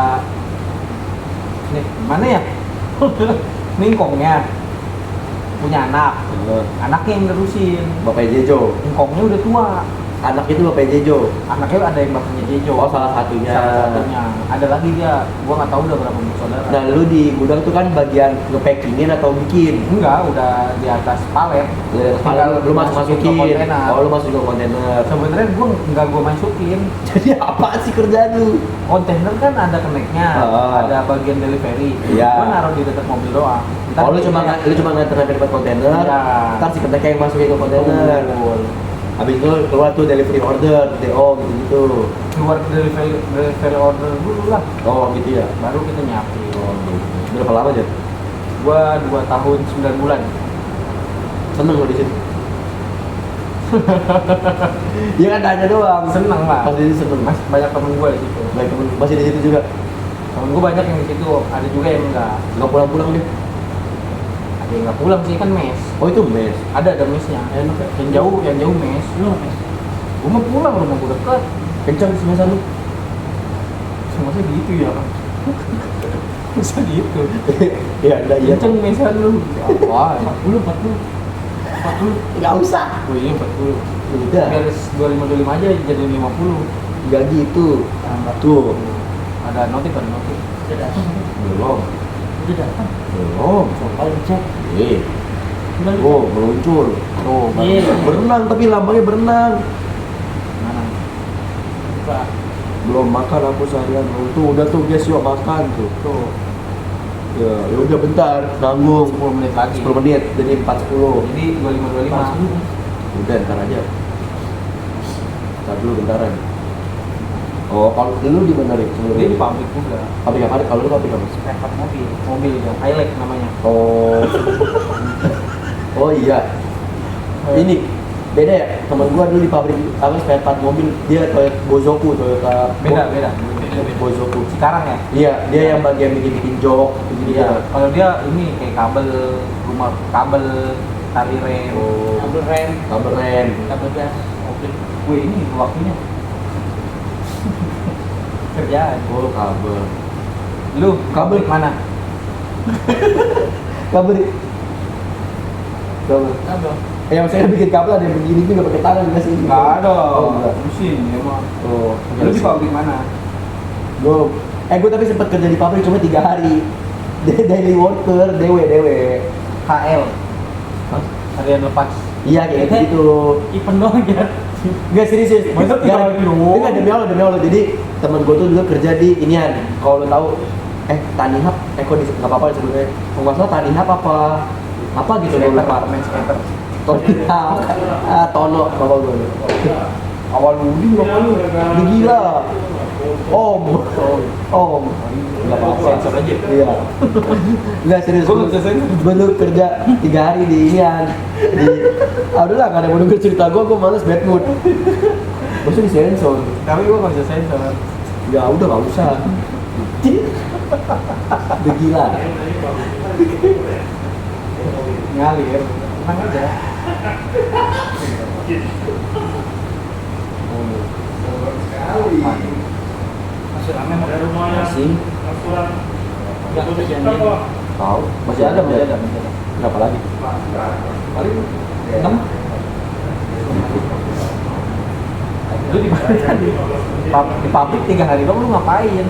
nih mana ya? Ini engkongnya punya anak. Anaknya yang nerusin. Bapaknya Jejo. Engkongnya udah tua. anak itu bapaknya Jejo. Anaknya ada yang bapaknya Jejo. Oh, salah satunya. Ada lagi dia, gua nggak tahu udah berapa bersaudara. Nah, lu di gudang tuh kan bagian nge-packingin atau bikin? Enggak, udah di atas palet. Ya, kalau lu masukin. ke kontainer. Oh, lu masukin ke kontainer. Sebenarnya gua masukin. Jadi apa sih kerjaan lu? Kontainer kan ada keneknya, ada bagian delivery. Iya. Gua naruh di dekat mobil doang. Oh, lu cuma nganter depan kontainer. Iya. Ntar si keneknya yang masukin ke kontainer. Betul. Habis itu keluar tuh delivery order, DO gitu-gitu. Keluar delivery order dulu lah, Oh, gitu ya. baru kita nyapi. Oh, gitu. Berapa lama aja? Gua 2 tahun 9 bulan. Seneng lo di situ. Iya kan tanya doang. Seneng lah. Pasti di situ seneng. Mas, banyak temen gua di situ. Baik temen masih di situ juga. Temen gua banyak yang di situ, ada juga yang enggak. Nggak pulang-pulang deh. Ada yang enggak pulang sih, kan mes. Oh, itu mes. Ada mesnya. Enak ya. Yang jauh mes. Lu mes. Gua mau pulang, rumah gua deket. Kencang sih mesan lu. Masa gitu ya? Masa gitu? Iya, enggak iya. Kenceng mesan lu. Apa? 40, 40. Enggak usah. Oh iya 40. Udah. Biar 25 aja jadi 50. Enggak gitu. Tambah. Tuh. Ada notif. Udah datang. Belum. Udah datang. Belum. Coba dicek. Eh. Udah Oh, meluncur. Tuh, Iya. Berenang tapi lambangnya berenang. Mana? Buka. Belum makan aku seharian. Tuh udah tuh guys, yuk makan tuh. Tuh, Ya, udah bentar, nanggung 10 menit lagi. 10 menit jadi 4.10. Jadi 25. Udah ntar aja. Ntar dulu bentaran. Oh, kalau dulu di mana Rik? Dia di pabrik juga. Pabrik apa? Kalau lu pabrik apa? Spare part mobil ya. Highlight namanya. Oh. Oh iya. Ini beda ya. Teman gua dulu di pabrik apa spare part mobil, dia Toyota Toyota. Beda. Bozoku. Sekarang ya. Iya, dia yang bagian bikin jok gitu Iya. ya. Kalau dia ini kayak kabel rumah, kabel tali rem. Oh, Kabel rem, kabel rem. kabel gas, mobil. Wih, ini waktunya. Kerjaan. Oh, kabel. Lu Kabel. pabrik mana? Kabel. Kabel. Kabel. Yang saya bikin kabel ada yang begini juga pakai tangan nggak sih? Enggak ada. Oh, enggak. Mesin emang. Oh, Lu di pabrik mana? Gue tapi sempat kerja di pabrik cuma 3 hari. Daily worker, DW. KL. Hah? Harian lepas. Iya kayak gitu. Event doang ya. Gak serius. Masa 3 hari doang? Enggak, demi Allah. Jadi temen gue tuh dulu kerja di inian. Kalau lo tahu, Tanihub, kok nggak apa-apa disebutnya. Kalau nggak salah Tanihub apa gitu deh lupa. Main skater. Tono bapak gue. Awal Udin bapak lu. Ini gila. Om. Nggak apa-apa. Sensor aja. Iya. Nggak serius. Gua nggak bisa sensor. Gue dulu kerja 3 hari di inian. Udahlah nggak ada yang mau denger cerita gue males bad mood. Maksudnya di sensor. Tapi gua nggak bisa sensor. Ya udah nggak usah. Udah gila. Ngalir. Tenang aja. Masih rame mau dari rumahnya. Masih Enggak kejadian. tahu masih ada. Berapa lagi? Paling 6. Lu di mana tadi? Di pabrik 3 hari doang lu ngapain?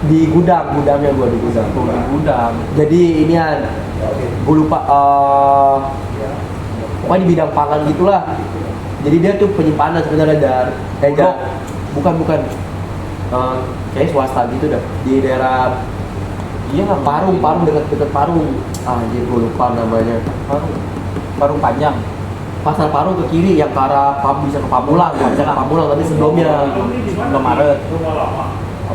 Di gudangnya gue di gudang. Tuh, di gudang. Jadi inian, gue lupa. Pokoknya di bidang pangan gitulah. Jadi dia tuh penyimpanan sebenarnya Bulog. bukan. Kayak swasta gitu dah. Di daerah Iya lah, Parung dekat Parung. Anjir gue lupa namanya. Parung panjang. Pasar Parung ke kiri yang ke arah bisa ke Pamulang, bisa ke Pamulang tapi sebelumnya. Indomaret.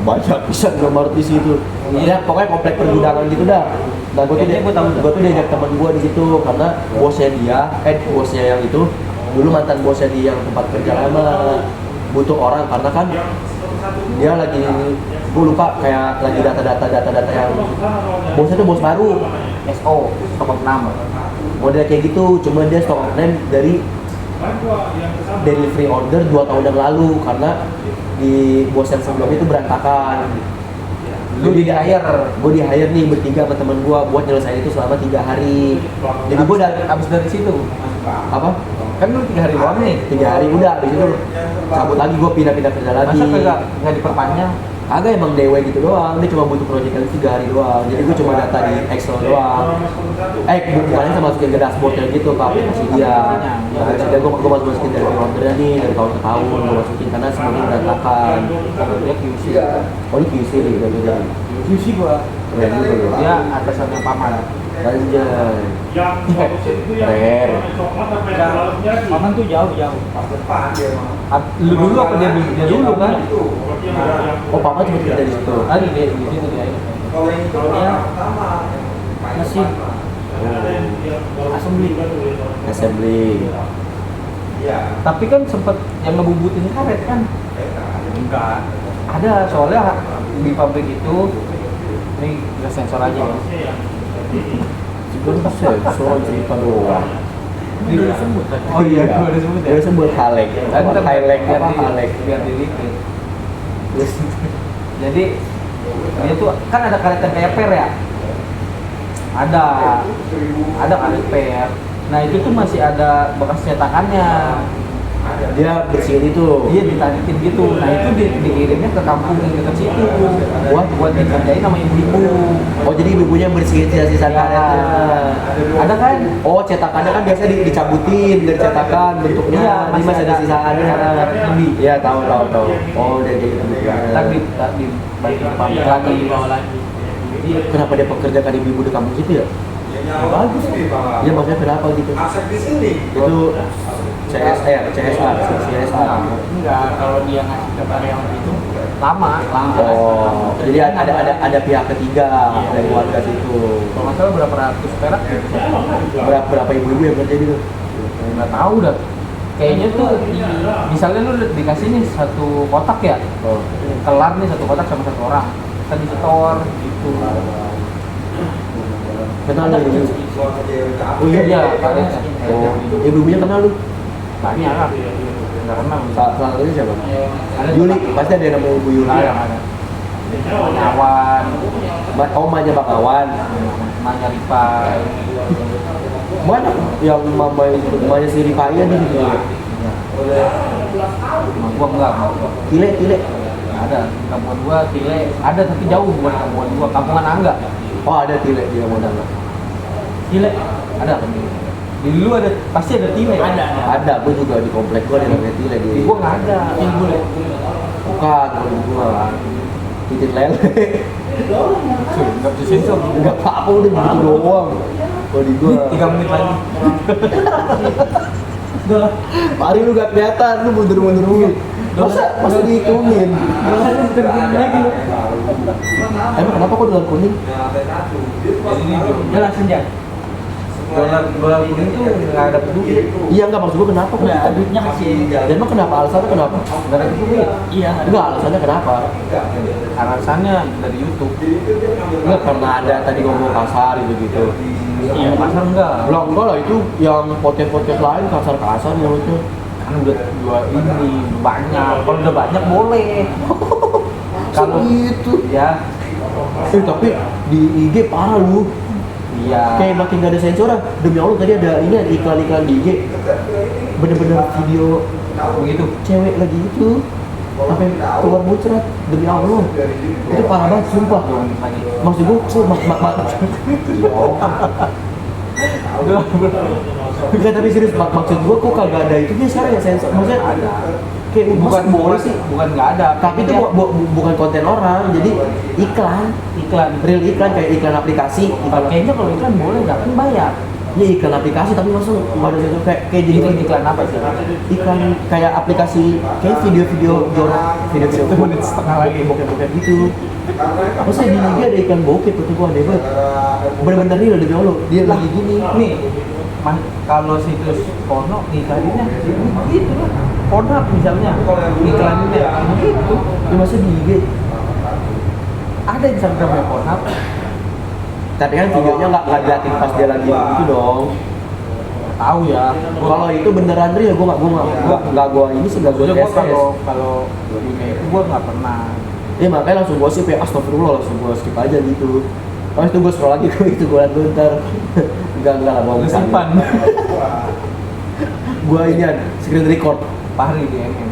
Banyak bisa Indomaret di situ. Ya pokoknya komplek pergudangan gitu dah. Nah Kayaknya gua tahu dah. gue tuh diajak teman gue di situ karena bosnya yang itu dulu mantan bosnya di yang tempat kerja lama butuh orang karena kan dia lagi gue lupa kayak lagi data yang bosnya tuh bos baru SO, stok 6. model kayak gitu cuma dia stock name dari delivery order 2 tahun yang lalu karena di bos yang sebelumnya itu berantakan Lu di hire. Gue di hire nih bertiga sama temen gue buat nyelesain itu selama 3 hari. Jadi gue udah abis dari situ apa? kan lu 3 hari doang nih. 3 hari udah, habis itu cabut lagi, gue pindah-pindah kerja lagi. Masa nggak diperpanjang? Agak emang dewe gitu doang, dia cuma butuh project kali 3 hari doang. Jadi gue cuma data di Excel doang. Bukannya sama masukin ke dashboardnya gitu ke aplikasi dia. Nah, jadi gue masukin dari ordernya nih, dari tahun ke tahun gue masukin karena semuanya berantakan. Kalau dia QC. Oh ini QC nih, udah jadi. QC gua. Keren juga loh. Dia atasannya paman. Anjay. Keren. Paman tuh jauh. Lu dulu apa dia dulu kan? Oh papa cuma kerja di situ. Tadi dia di situ dia. Dia mesin Assembly. Tapi kan sempet yang ngebubutin karet kan? enggak. Ada soalnya di pabrik itu ini kita sensor aja ya. Gue soal cerita doang. Dia sebut kan? Oh iya, gua udah sebut ya. Dia sebut Halek. Halek biar apa di Halek? biar di repeat. Terus jadi dia tuh kan ada karet yang kayak per ya? Ada karet per. Nah itu tuh masih ada bekas cetakannya. Dia bersihin itu. Dia ditarikin gitu. Nah itu dikirimnya ke kampung yang dekat situ. Buat dikerjain sama ibu-ibu. Oh jadi ibunya bersihin sisa-sisa karetnya. Ada kan? Oh cetakannya kan biasa dicabutin dari cetakan bentuknya. Iya, Ini masih ada sisaannya. Lebih. Iya tahu. Oh udah jadi gitu. Tadi balik ke pabrik lagi. Bawa lagi. Kenapa dia pekerjakan ibu-ibu di kampung situ ya? Bagus. Ya maksudnya kenapa gitu? Itu CSR. Enggak, kalau dia ngasih ke karyawan itu Lama. Oh, jadi ada pihak ketiga dari warga situ. Kalau nggak salah berapa ratus perak? Berapa ibu-ibu yang kerja gitu? Nggak tahu dah. Kayaknya tuh misalnya lu dikasih nih satu kotak ya, Oh. kelar nih satu kotak sama satu orang, kita di setor gitu. Kenal ada lu? kecil. Oh iya. karetnya. Oh, ibu-ibunya kenal lu? Banyak lah. Nggak kenal. Salah satunya siapa? Ada Yuli, pasti ada yang namanya Ibu Yuli. Ada. Nyawan, Oh, Manya Bakawan. Manya Ripai. Mana yang mamanya si Rifaya nih gitu. Sama gua enggak, sama gua. Tile. Ada, kampungan gua Tile, ada tapi jauh bukan kampungan gua, kampungan Angga. Oh, ada Tile di Modal. Tile, ada kan? Di dulu ada, pasti ada Tile. Ada, gue juga di komplek gue ada namanya Tile di. Di gua nggak ada. Yang bule. Bukan, kalau di gua. Titit lele. Nggak bisa sensor. Enggak apa-apa udah begitu doang. Kalau di gua 3 menit lagi. Mari lu gak kelihatan, lu mundur-mundur. Masa dihitungin? lagi lu. Emang kenapa kok dolar kuning? Udah langsung ya. Dolar kuning tuh nggak ada peduli. Iya enggak, maksud gua kenapa kok? Udah, duitnya kasih. Dan emang kenapa? Alasannya kenapa? Nggak ada peduli. Iya. Enggak, alasannya kenapa? Alasannya dari YouTube. Enggak, karena ada tadi ngomong kasar gitu. Iya. Pasar enggak. Lah enggak lah, itu yang podcast lain kasar-kasar yang itu. Kan udah dua ini banyak. Kalau udah banyak boleh. Kalau itu ya, tapi di IG parah lu. iya. Kayak makin gak ada sensoran. Demi Allah tadi ada ini ada iklan-iklan di IG. Bener-bener video Begitu. cewek lagi itu sampai keluar muncrat. Demi Allah. Itu parah banget sumpah. Lagi. Maksud gua Enggak, tapi serius maksud gua kok kagak ada itunya sekarang ya sensor. Maksudnya Ada. kayak Bukan boleh sih. bukan nggak ada. Tapi itu bukan konten orang, jadi iklan. iklan. Real iklan kayak iklan aplikasi. Kayaknya kalau iklan boleh nggak kan bayar. Ya iklan aplikasi tapi langsung ada sensor kayak jadi Iklan apa sih? iklan kayak aplikasi kayak video-video jorok, video-video 1 menit setengah lagi. bokep-bokep gitu. Masa di IG ada iklan bokep itu gua aneh banget. Bener-bener real demi Allah. Dia lagi gini. Nih, kalau situs porno iklaninnya gitu lah. Pornhub misalnya iklaninnya gitu. Ya masa di IG. Ada Instagramnya Pornhub. Tapi kan videonya nggak diliatin pas dia lagi gitu dong. Tahu ya. Kalau itu beneran real, gua ini sih nggak gua Gua tes. kalau dunia itu gua nggak pernah. Iya makanya langsung gue skip ya, astagfirullah langsung gue skip aja gitu. Habis itu gue scroll lagi gue itu gue liat dulu ntar. Enggak lah mau Lu simpan. Gue inian screen record. Pahri di MM.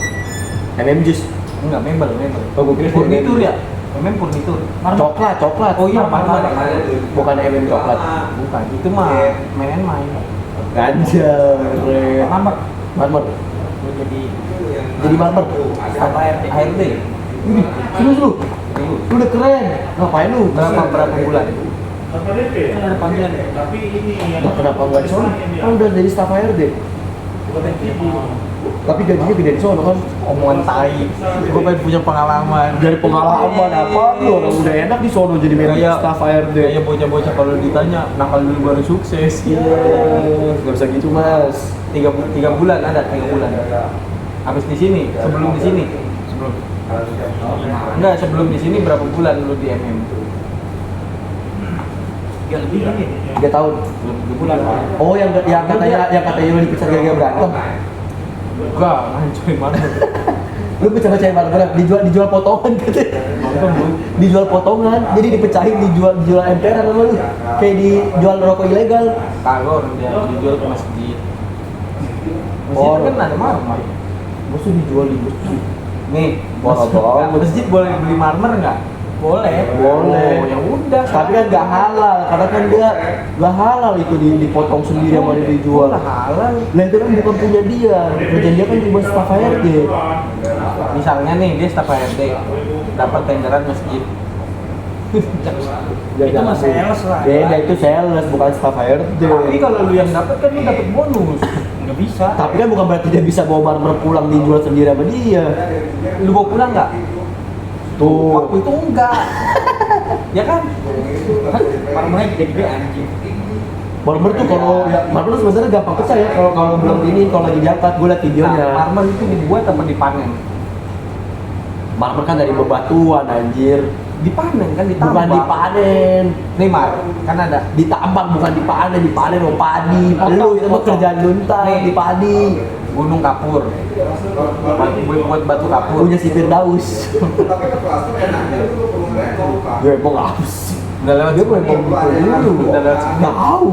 MM Juice. Enggak, mebel. Oh gue kira Furnitur ya? MM furnitur. Coklat. Oh iya, marmer. Bukan MM coklat. Bukan, itu mah main. Ganjar. Marmer. Lu Jadi marmer. apa RT? ARD. Wih, serius lu? Lu udah keren. Ngapain lu? Berapa bulan? Kan ada panggilan ya? Nah, kenapa nggak di sono? Kan udah jadi staff HRD. Tapi gajinya gede di sono kan. Omongan tai. Gue pengen punya pengalaman. Dari pengalaman apa lu? Orang udah enak di sono jadi manajer staff HRD. Kayak bocah-bocah kalau ditanya nakal dulu baru sukses. Iya, nggak bisa gitu mas. 3 bulan ada 3 bulan. Habis di sini, sebelum di sini. Enggak, sebelum di sini berapa bulan lu di MM? 3 lebih kan ya? 3 tahun. 2 bulan. Oh yang katanya lu dipecat gara-gara berantem. Enggak, ngancurin mana? Lu pecat-pecahin barang-barang dijual potongan gitu. Dijual potongan, jadi dipecahin dijual emperan sama lu. Kayak dijual rokok ilegal. Kagak, orang dia dijual ke masjid. Oh. Masjid kan ada marmer. Maksud dijual di masjid. Nih, Boros. masjid boleh beli marmer nggak? Boleh. Boleh. Oh, ya udah. Tapi kan nggak halal, karena kan dia nggak halal itu dipotong sendiri sama dia dijual. Lah halal. Nah itu kan bukan punya dia, kerjaan dia kan cuma staff HRD. Misalnya nih dia staf HRD dapat tenderan masjid. Itu mah sales lah. Beda itu sales, bukan staff HRD. Tapi kalau lu yang dapat kan lu dapat bonus. Nggak bisa. Tapi kan bukan berarti dia bisa bawa marmer pulang dijual sendiri sama dia. Lu bawa pulang nggak? Tuh. Waktu itu enggak. Ya kan? Marmernya gede-gede anjing. Marmer tuh kalau ya marmer tuh sebenarnya gampang pecah ya kalau belum ini kalau lagi diangkat gue liat videonya. Nah, marmer itu dibuat apa dipanen? Marmer kan dari bebatuan anjir. Dipanen kan, ditambang. Bukan dipanen. Nih Mar, kan ada Ditambang bukan dipanen oh padi. Potong, Lu itu mah potong. kerjaan lu ntar Nih. di padi. gunung kapur. Buat batu kapur. Punya si Firdaus. Gue mau ngapus. Udah lewat Dia mau ngomong dulu. Udah lewat sini. Tahu.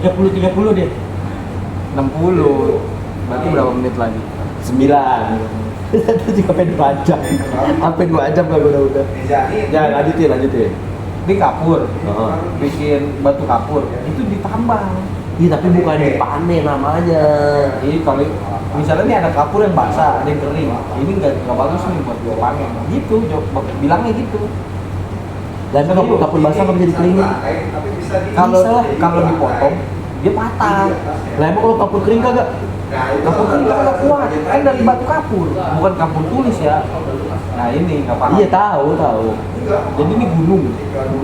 Dia 30 deh. 60. Berarti berapa menit lagi? 9. Itu juga sampai 2 jam. Sampai 2 jam lah udah. Ya lanjutin. Di kapur, Heeh. bikin batu kapur, itu ditambang. Iya tapi bukan dipanen namanya. Jadi kalau misalnya ini ada kapur yang basah, ada yang kering, ini nggak bagus nih buat gue panen. Gitu, bilangnya gitu. Dan kan kapur basah nggak bisa dikelingin. Kalau dipotong, dia patah. Lah emang kalau kapur kering kagak? Kapur kan nggak kuat, kan dari batu kapur, bukan kapur tulis ya. Nah ini nggak paham. Iya tahu. Jadi ini gunung,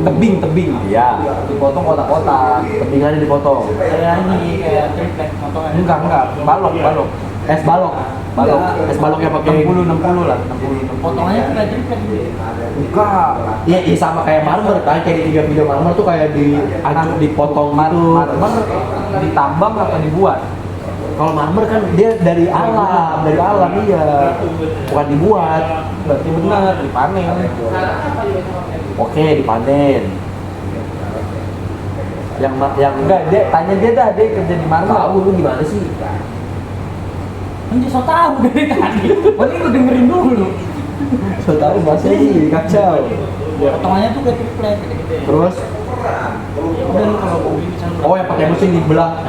tebing. Iya. Dipotong kotak-kotak. Tebingannya dipotong. Kayak ini kayak triplek motornya. Enggak, balok. Es balok. Es baloknya pakai 60 lah, 60. Potongannya tuh kayak triplek gitu. Enggak. Iya, sama kayak marmer kan, kayak di 3 video marmer tuh kayak dipotong gitu. Marmer ditambang apa dibuat? Kalau marmer kan dia dari alam iya. Bukan dibuat. Berarti benar dipanen. Oke, dipanen. Yang Enggak, dia tanya dia kerja di marmer. tahu lu gimana sih? Kan dia so tau dari tadi. Mending lu dengerin dulu. So tahu bahasa ini kacau. Potongannya tuh kayak triplek gede-gede. Terus Udah lu kalau mau beli misalnya. oh yang pakai mesin dibelah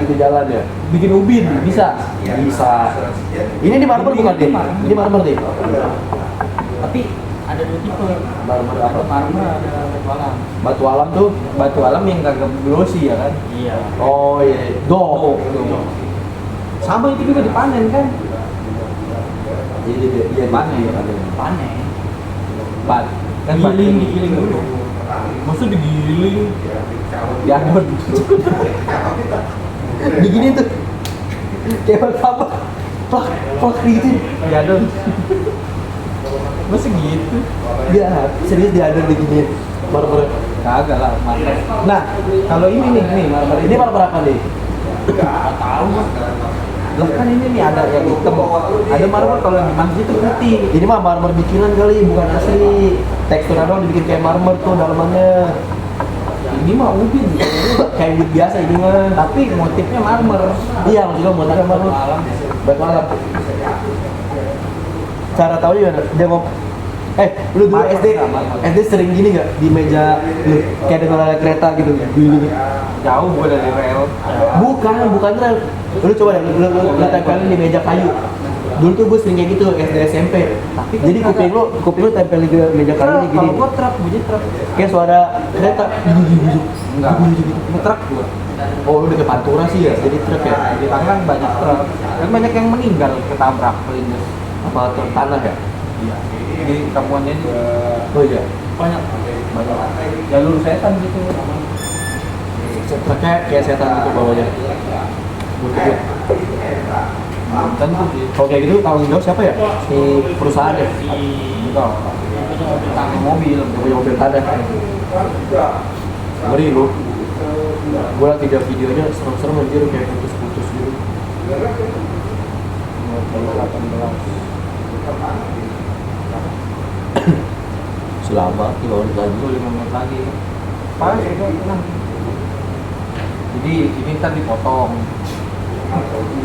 gitu jalan ya. Bikin ubin bisa. Bisa. Ini di marmer bukan deh? Ini marmer deh. Tapi ada 2 tipe. Marmer apa? Marmer ada batu alam. Batu alam tuh. Batu alam yang kagak glossy ya kan? Iya. Oh iya. Dok. Sama itu juga dipanen kan? Jadi dia Panen. Panen. Ban. Kan Digiling dulu. Maksud digiling? Diadon. begini tuh. Kayak apa? Plak gitu. Diadon. Masa gitu? Dia serius diadon begini. Marmer. Kagak lah, marmer. Nah, kalau ini nih marmer Ini marmer apa nih? Nggak tahu. Lah kan ini nih ada yang hitam, ada marmer kalau yang di masjid itu putih. Ini mah marmer bikinan kali, bukan asli. Teksturnya doang dibikin kayak marmer tuh dalamannya. Ini mah ubin, Kayak wood biasa ini mah. tapi motifnya marmer. Iya, maksudnya motifnya marmer. Batu alam. Cara tahu gimana? Dia ngomong, lu dulu SD sering gini nggak di meja lu kayak ada kereta gitu gini. Jauh gue dari rel. Bukan rel. Lu coba deh, lu tempelin di meja kayu. Dulu tuh gue sering kayak gitu SD SMP. Tapi kan Jadi kuping lu tempelin di meja kayu Kalau gini. gue truk, bunyi truk. Kayak suara kereta. Enggak. Truk gue. Oh, lu udah ke Pantura sih ya, jadi truk ya. Di Tangerang banyak truk. Dan banyak yang meninggal ketabrak pelindas. Apa truk tanah ya? Iya. Di kampungannya ini Oh iya. banyak jalur setan gitu. Truknya kayak setan gitu bawahnya. Buntutnya. Tentu sih. Kalau kayak gitu tanggung jawab siapa ya? Si perusahaan ya? Enggak. Tanggung mobil. Yang punya mobil tanah. Ngeri lu. Gue liat videonya serem-serem anjir kayak putus-putus gitu. 18. Selama 5 menit lagi. 5 menit lagi. Pas itu tenang. Jadi ini kan dipotong.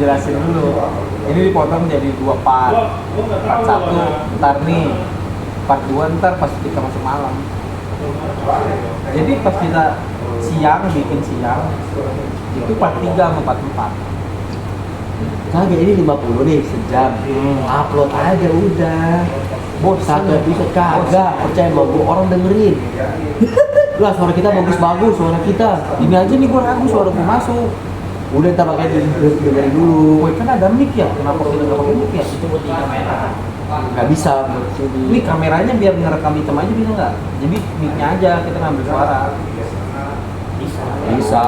Jelasin dulu. Ini dipotong jadi 2 part. Part 1 ntar nih. Part 2 ntar pas kita masuk malam. Jadi pas kita bikin siang itu part 3 sama part 4. Kagak, ini 50 nih sejam. Upload aja udah. Bos, satu episode kagak. Percaya sama gue, orang dengerin. Lah suara kita bagus-bagus, suara kita. Ini aja nih gue ragu suara gue masuk. Udah ntar pakai dengerin dulu. Woi kan ada mic ya, kenapa kita nggak pakai mic ya? Itu buat di kamera. Nggak bisa. Ini kameranya biar ngerekam hitam aja bisa nggak? Jadi mic-nya aja kita ngambil suara. Bisa.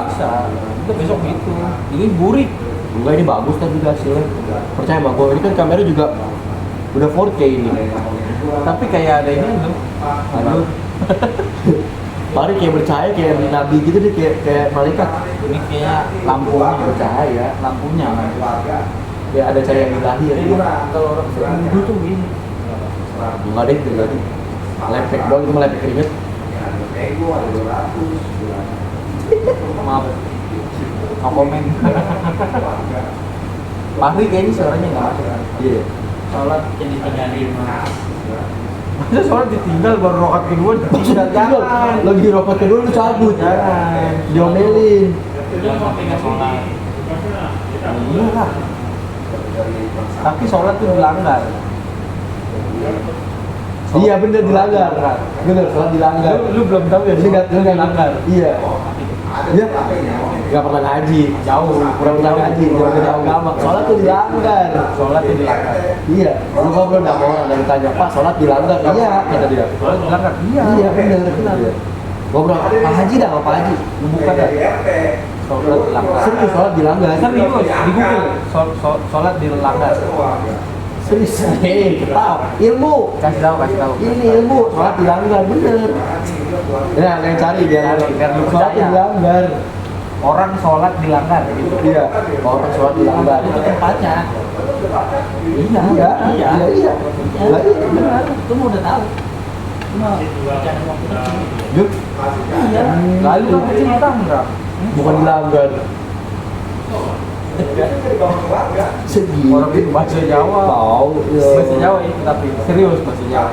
Udah besok gitu. Ini burik. Enggak, ini bagus kan juga hasilnya. Percaya sama gue, ini kan kamera juga udah 4K ini. Tapi kayak ada ini belum? Aduh. Mari kayak bercahaya kayak nabi gitu deh, kayak malaikat. Ini kayak lampunya Bercahaya, lampunya. kayak ada cahaya yang ilahi ya. Kalau orang sering wudhu tuh gini. Enggak deh, enggak deh. Lepek doang, itu mah lepek keringet. Maaf. No komen. Fahri kayaknya suaranya nggak masuk. Iya. sholat jadi tinggalin. Masa sholat ditinggal baru rokat kedua ditinggal jangan. Lagi rokat kedua lu cabut. Jangan. Diomelin. Jangan sampai nggak sholat. Iya lah. Tapi sholat tuh dilanggar. Iya bener dilanggar. Bener, sholat dilanggar. Lu belum tahu ya? Lu nggak dilanggar. Iya. Iya. Nggak pernah ngaji. Jauh. Kurang pernah ngaji. Jauh dari agama. Sholat tuh dilanggar. Sholat tuh dilanggar. Iya. Lu ngobrol sama orang dan tanya, Pak, sholat dilanggar? Iya, kata dia. Sholat dilanggar. Iya. Iya bener. Ngobrol, Pak Haji dah, Pak Haji. Lu buka dah. Sholat dilanggar. Serius, sholat dilanggar. Serius di Google. Sholat dilanggar. Serius. Tetap. Ilmu. Kasih tahu. Ini ilmu, sholat dilanggar, bener. Nah, yang cari biar lu sholat percaya. dilanggar. Orang sholat dilanggar gitu. Iya, orang sholat dilanggar. Itu tempatnya. Iya. Lah iya. Benar, itu mau udah tahu. Cuma bicara waktu kecil. Yuk. Iya. Lalu kan kecil dilanggar. Bukan dilanggar. Sedih. Orang itu bahasa Jawa. Tahu. Bahasa Jawa itu tapi serius bahasa Jawa.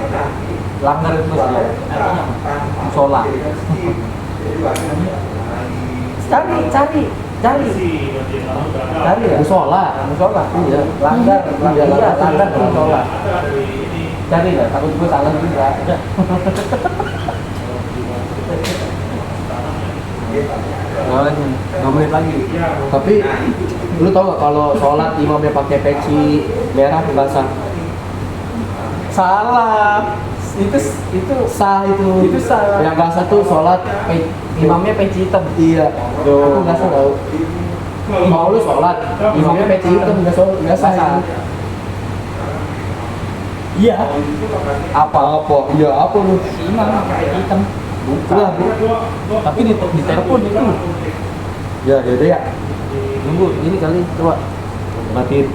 Langgar itu bahasa Jawa. Artinya Musola. Cari ya. Musola. Musola. Iya. Langgar. Iya, Langgar tuh musola. Cari lah, takut gue salah juga. Nggak menit lagi. Tapi lu tau gak kalau sholat imamnya pakai peci merah basah? Salah. Itu Sah itu. Itu sah. Yang basah tuh sholat imamnya peci hitam. iya. Itu nggak sah tau. Mau lu sholat imamnya peci hitam nggak sah. iya. Apa? Iya apa lu? Si imam pakai hitam. Lah. Tapi di telepon itu. Ya udah ya. Nunggu ini kali coba. Matiin.